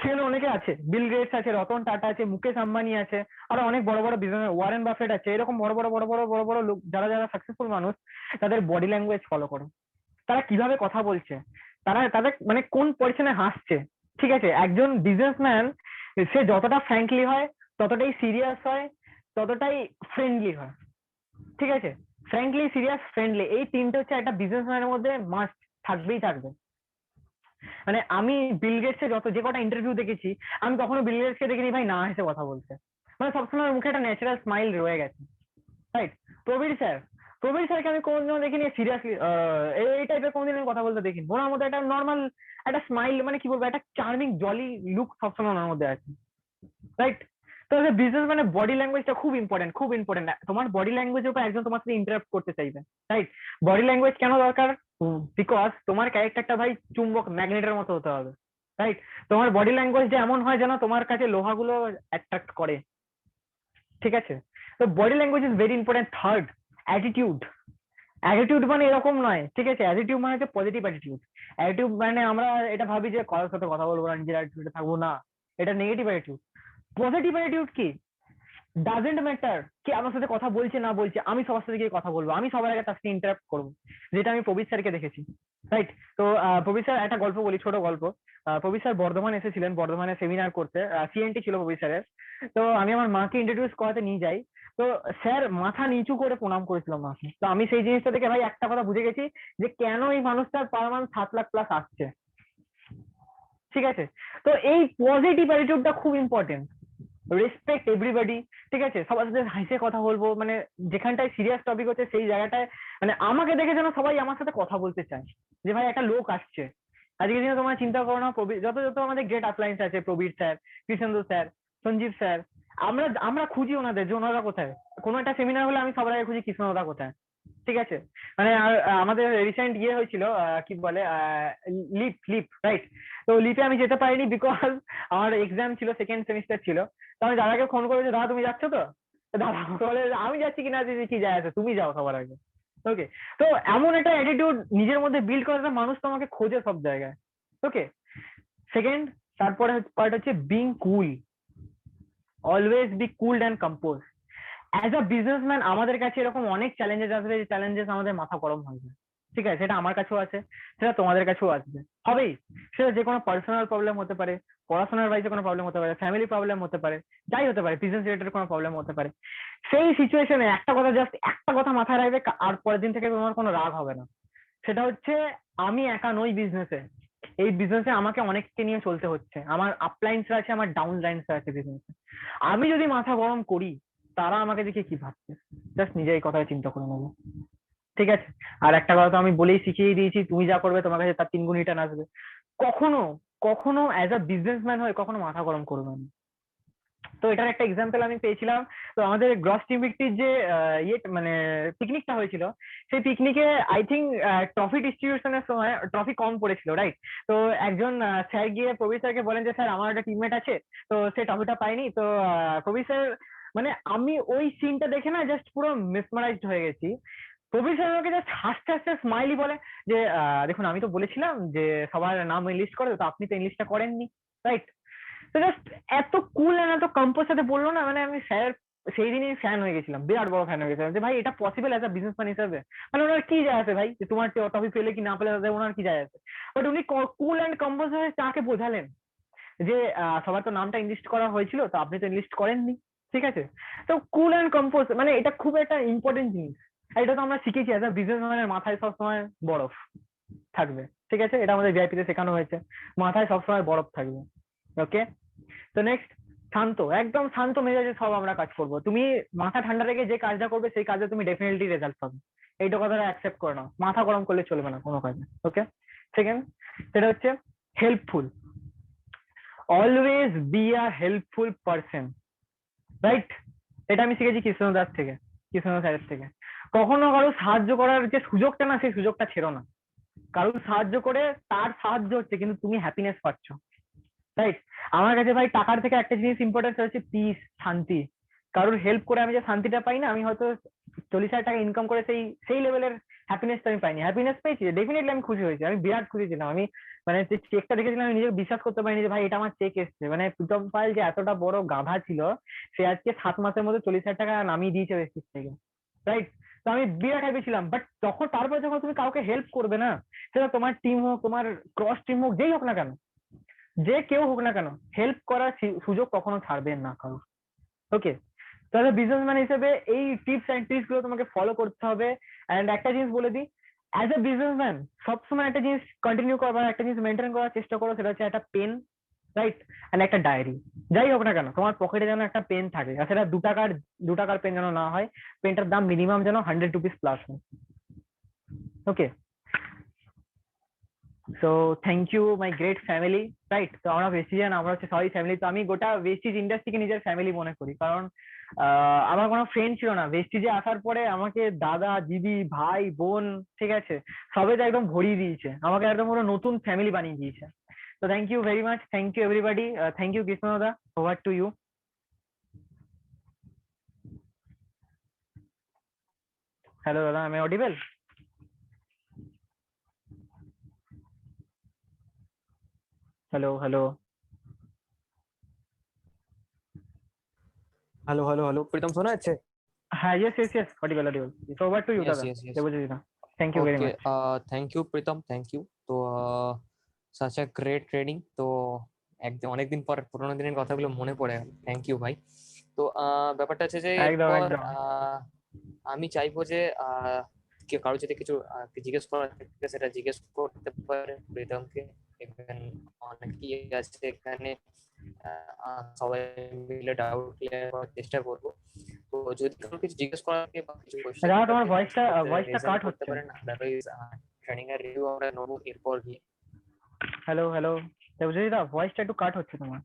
সেখানে অনেকে আছে, বিল গেটস আছে, রতন টাটা আছে, মুকেশ আম্বানি আছে, আরো অনেক বড় বড় বিজনেস, ওয়ারেন বাফেট আছে, এরকম বড় বড় বড় বড় বড় বড় লোক, যারা যারা সাকসেসফুল মানুষ, তাদের বডি ল্যাঙ্গুয়েজ ফলো করো। তারা কিভাবে কথা বলছে, তারা তাদের মানে কোন পজিশনে হাসছে, ঠিক আছে? একজন বিজনেসম্যান সে যতটা ফ্র্যাঙ্কলি হয়, ততটাই সিরিয়াস হয়, ততটাই ফ্রেন্ডলি হয়, ঠিক আছে? ফ্র্যাঙ্কলি, সিরিয়াস, ফ্রেন্ডলি, এই তিনটে হচ্ছে একটা বিজনেসম্যানের মধ্যে মাস্ট, থাকবেই থাকবে। মানে আমি বিল গেটস এর যে কটা ইন্টারভিউ দেখেছি, আমি কখনো বিল গেটস কে দেখিনি ভাই না হেসে কথা বলতে, মানে সবসময় মুখে একটা ন্যাচারাল স্মাইল রয়ে গেছে, রাইট? প্রবীর স্যার, প্রবীর স্যারকে আমি কোনোদিনও দেখিনি সিরিয়াসলি এই টাইপের কোনোদিন আমি কথা বলতে দেখিনি। ওনার মধ্যে একটা নর্মাল একটা স্মাইল, মানে কি বলবো, একটা চার্মিং জলি লুক সবসময় ওনার মধ্যে আছে, রাইট? তো বিজনেস মানে বডি ল্যাঙ্গুয়েজটা খুব ইম্পর্টেন্ট, খুব ইম্পর্টেন্ট। তোমার বডি ল্যাঙ্গুয়েজের উপর একজন তোমার সাথে ইন্টারাক্ট করতে চাইবে, রাইট? বডি ল্যাঙ্গুয়েজ কেন দরকার? বিকজ তোমার ক্যারেক্টারটা ভাই চুম্বক, ম্যাগনেটের মতো হতে হবে, রাইট? তোমার বডি ল্যাঙ্গুয়েজটা এমন হয় যেন তোমার কাছে লোহাগুলো অ্যাট্রাক্ট করে, ঠিক আছে? তো body language is very important. Third, attitude. Attitude মানে এরকম নয়, ঠিক আছে? অ্যাটিটিউড মানে হচ্ছে পজিটিভ অ্যাটিটিউড। অ্যাটিটিউড মানে আমরা এটা ভাবি যে কারোর সাথে কথা বলবো না, নিজের অ্যাটিটিউডে থাকবো না, এটা নেগেটিভ অ্যাটিটিউড। পজিটিভ অ্যাটিটিউড কি? ডাজেন্ট ম্যাটার কি আমার সাথে কথা বলছে না বলছে, আমি সবার সাথে গিয়ে কথা বলবো, আমি সবার আগে তার সাথে ইন্টারাক্ট করবো, যেটা আমি প্রবীর স্যারকে দেখেছি, রাইট? তো প্রবীর স্যার, একটা গল্প বলি, ছোট গল্প। প্রবীর স্যার বর্ধমান এসেছিলেন, বর্ধমানে সেমিনার করতে, সিএনটি ছিল প্রবীর স্যারের। তো আমি আমার মাকে ইন্ট্রোডিউস করাতে নিয়ে যাই। তো স্যার মাথা নিচু করে প্রণাম করেছিল মাকে। তো আমি সেই জিনিসটা থেকে ভাই একটা কথা বুঝে গেছি, যে কেন এই মানুষটার পার মান্থ 7 লাখ প্লাস আসছে, ঠিক আছে? তো এই পজিটিভ অ্যাটিটিউডটা খুব ইম্পর্টেন্ট। রেসপেক্ট এভরিবডি, ঠিক আছে? সবার সাথে হাসে কথা বলবো, মানে যেখানটায় সিরিয়াস টপিক হচ্ছে সেই জায়গাটায়, মানে আমাকে দেখে যেন সবাই আমার সাথে কথা বলতে চায়, যে ভাই একটা লোক আসছে। আজকের দিনে তোমরা চিন্তা করো না, যত যত আমাদের গ্রেট আপলাইন্স আছে, Prabir sir, Krishnendu sir, Sanjib sir, আমরা আমরা খুঁজি ওনাদের যে ওনারা কোথায়। কোনো একটা সেমিনার হলে আমি সবার আগে খুঁজি কৃষ্ণদা কোথায়, ঠিক আছে? মানে আমাদের রিসেন্ট ইয়ে হয়েছিল, কি বলে, লিপ লিপ, রাইট? তো লিপে আমি যেতে পারিনি বিকজ আমার এক্সাম ছিল, সেকেন্ড সেমিস্টার ছিল। তো আমি দাদাকে ফোন করেছি, দাদা তুমি যাচ্ছ তো? দাদা বলে আমি যাচ্ছি কিনা দিদি কি যায় আছে, তুমি যাও সবার আগে। ওকে, তো এমন একটা অ্যাটিটিউড নিজের মধ্যে বিল্ড করে, মানুষ তোমাকে খোঁজে সব জায়গায়। ওকে, সেকেন্ড, তারপরে পার্ট হচ্ছে being cool. Always be cool and compose. As a businessman আমাদের কাছে এরকম অনেক চ্যালেঞ্জেস আসবে, যে চ্যালেঞ্জেস আমাদের মাথা গরম হয়ে যায়, ঠিক আছে, সেটা আমার কাছেও আছে, সেটা তোমাদের কাছেও আসবে, হবেই। সেটা যে কোনো পার্সোনাল প্রবলেম হতে পারে, পড়াশোনার বাইরে কোনো প্রবলেম হতে পারে, ফ্যামিলি প্রবলেম হতে পারে, যাই হতে পারে, বিজনেস রিলেটেড কোনো প্রবলেম হতে পারে। সেই সিচুয়েশনে একটা কথা, জাস্ট একটা কথা মাথায় রাখবে, আর পরের দিন থেকে তোমার কোনো রাগ হবে না। সেটা হচ্ছে, আমি একা নই বিজনেসে, এই বিজনেসে আমাকে অনেককে নিয়ে চলতে হচ্ছে, আমার আপলাইন্সরা আছে, আমার ডাউনলাইন্সরা আছে বিজনেসে। আমি যদি মাথা গরম করি, তারা আমাকে দেখে কি ভাবছে, জাস্ট নিজে এই কথাটা চিন্তা করে নেবো, ঠিক আছে? আর একটা কথা তো আমি বলেই শিখিয়ে দিয়েছি, তুমি যা করবে তোমার কাছে তার 3 গুণ রিটার্ন আসবে। কখনো কখনো অ্যাজ আ বিজনেসম্যান হয়ে কখনো মাথা গরম করবে না। তো এটার একটা এক্সাম্পল আমি পেয়েছিলাম। তো আমাদের গ্রস টিম ভিত্তিক যে মানে পিকনিকটা হয়েছিল, সেই পিকনিকে আই থিঙ্ক ট্রফি ডিস্ট্রিবিউশনের সময় ট্রফি কম পড়েছিল, রাইট? তো একজন স্যার গিয়ে প্রবীর স্যারকে বলেন যে স্যার আমার একটা টিমমেট আছে, তো সে ট্রফিটা পায়নি। তো প্রবীর স্যার, মানে আমি ওই সিনটা দেখে না জাস্ট পুরো মেসমারাইজড হয়ে গেছি। প্রবীর স্যার আমাকে জাস্ট হাসতে হাসতে স্মাইলি বলে যে দেখুন আমি তো বলেছিলাম যে সবার নাম লিস্ট করে, তো আপনি তো ইংলিশটা করেননি, রাইট? তো জাস্ট এত কুল এন্ড এত কম্পোজ সাথে বললো না, মানে আমি স্যার সেই দিনই ফ্যান হয়ে গেছিলাম, বিরাট বড় ফ্যান হয়ে গেছিলাম যে ভাই এটা পসিবল অ্যাজ আ বিজনেসম্যান হিসেবে। মানে ওনার কি যায় আছে ভাই যে তোমার টপিক পেলে কি না পেলে, তাতে ওনার কি যায় আছে? বাট উনি কুল এন্ড কম্পোজ হয়ে তাকে বোঝালেন যে সবার তো নামটা ইনলিস্ট করা হয়েছিল, তো আপনি তো ইনলিস্ট করেননি, ঠিক আছে? তো কুল এন্ড কম্পোজ, মানে এটা খুব একটা ইম্পর্টেন্ট জিনিস। আর এটা তো আমরা শিখেছি অ্যাজ আ বিজনেসম্যানের মাথায় সবসময় বরফ থাকবে, ঠিক আছে? এটা আমাদের ভিআইপি তে শেখানো হয়েছে, মাথায় সবসময় বরফ থাকবে। ওকে, তো নেক্সট, শান্ত, একদম শান্ত মেজাজে সব আমরা কাজ করব। তুমি মাথা ঠান্ডা রেখে যে কাজটা করবে সেই কাজে তুমি ডেফিনেটলি রেজাল্ট পাবে, এইটা কথাটা অ্যাকসেপ্ট করে নাও। মাথা গরম করলে চলবে না কোনো কাজে। ওকে, সেকেন্ড, সেটা হচ্ছে helpful. Always be a helpful person, right? এটা আমি শিখেছি কৃষ্ণ দাস থেকে, কৃষ্ণ স্যারের থেকে। কখনো কারো সাহায্য করার যে সুযোগটা না, সেই সুযোগটা ছেড়ো না। কারোর সাহায্য করে তার সাহায্য হচ্ছে, কিন্তু তুমি হ্যাপিনেস পাচ্ছ, রাইট? আমার কাছে ভাই টাকার থেকে একটা জিনিস ইম্পর্টেন্স হচ্ছে পিস, শান্তি। কারোর হেল্প করে আমি যে শান্তিটা পাই না, আমি হয়তো 40,000 টাকা ইনকাম করে সেই সেই লেভেলের হ্যাপিনেসটা আমি পাইনি। হ্যাপিনেস পেয়েছি ডেফিনেটলি, আমি খুশি হয়েছি, আমি বিরাট খুশি ছিলাম। আমি মানে যে চেকটা দেখেছিলাম, আমি নিজে বিশ্বাস করতে পারিনি যে ভাই এটা আমার চেক এসছে। মানে প্রীতম পাল যে এতটা বড় গাধা ছিল, সে আজকে 7 মাসের মধ্যে 40,000 টাকা নামিয়ে দিয়েছে বেসিস থেকে, রাইট? তো আমি বিরাট হ্যাপি ছিলাম। বাট তখন তারপর যখন তুমি কাউকে হেল্প করবে না, সেটা তোমার টিম হোক, তোমার ক্রস টিম হোক, যেই হোক না কেন, যে কেউ হোক না কেন, হেল্প করার সুযোগ কখনো ছাড়বেন না কারো। ওকে, তাহলে বিজনেসম্যান হিসেবে এই টিপস এন্ড ট্রিক্স গুলো তোমাকে ফলো করতে হবে। এন্ড একটা জিনিস বলে দিই, অ্যাজ এ বিজনেসম্যান সবসময় একটা জিনিস কন্টিনিউ করবার, একটা জিনিস মেনটেন করার চেষ্টা করো, সেটা হচ্ছে একটা পেন, রাইট? এন্ড একটা ডায়েরি। যাই হোক না কেন, তোমার পকেটে যেন একটা পেন থাকে, আর সেটা 2 টাকার পেন যেন না হয়, পেনটার দাম মিনিমাম যেন 100 রুপিস প্লাস হয়। Okay, so thank you my great family, right? তো আমরা ভেস্টিজিয়ান, আমরা হচ্ছে সবাই ফ্যামিলি। তো আমি গোটা ভেস্টিজ ইন্ডাস্ট্রিকে নিজের ফ্যামিলি মনে করি, কারণ আমার কোনো ফ্রেন্ড ছিল না। ভেস্টিজে আসার পরে আমাকে দাদা, দিদি, ভাই, বোন, ঠিক আছে, সবে তো একদম ভরিয়ে দিয়েছে, আমাকে একদম পুরো নতুন ফ্যামিলি বানিয়ে দিয়েছে। তো thank you very much, thank you everybody, thank you Krishna দাদা, ওভার টু ইউ। হ্যালো দাদা, আমি audible? Hello hello. Hello hello hello, Pritam শোনা যাচ্ছে? হ্যাঁ, yes yes yes, audible audible. So over to you yes দাদা, ইয়েস ইয়েস। দেবজিৎ দা, thank you very okay, much. Thank you Pritam, thank you. তো such a great training. তো একদম অনেকদিন পর পুরোনো দিনের কথাগুলো মনে পড়ে গেল। থ্যাংক ইউ ভাই। তো ব্যাপারটা আছে যে একদম এরপর একদম। আমি চাইবো যে কেউ কারো যদি কিছু জিজ্ঞেস করার থাকে সেটা জিজ্ঞেস করতে পারে প্রীতমকে। ইভেন অনেকেই আছে এখানে, সবাই মিলে ডাউট ক্লিয়ার করার চেষ্টা করবো। তো যদি কারো কিছু জিজ্ঞেস করার থাকে বা কিছু কোশ্চেন দাদা তোমার থাকে ভয়েসটা কাট করতে হচ্ছে। পারেন। আদারওয়াইজ ট্রেনিং এর রিভিউ আমরা নেবো এরপর গিয়ে। হ্যালো হ্যালো, দেবজিৎ দা ভয়েসটা একটু কাট হচ্ছে তোমার।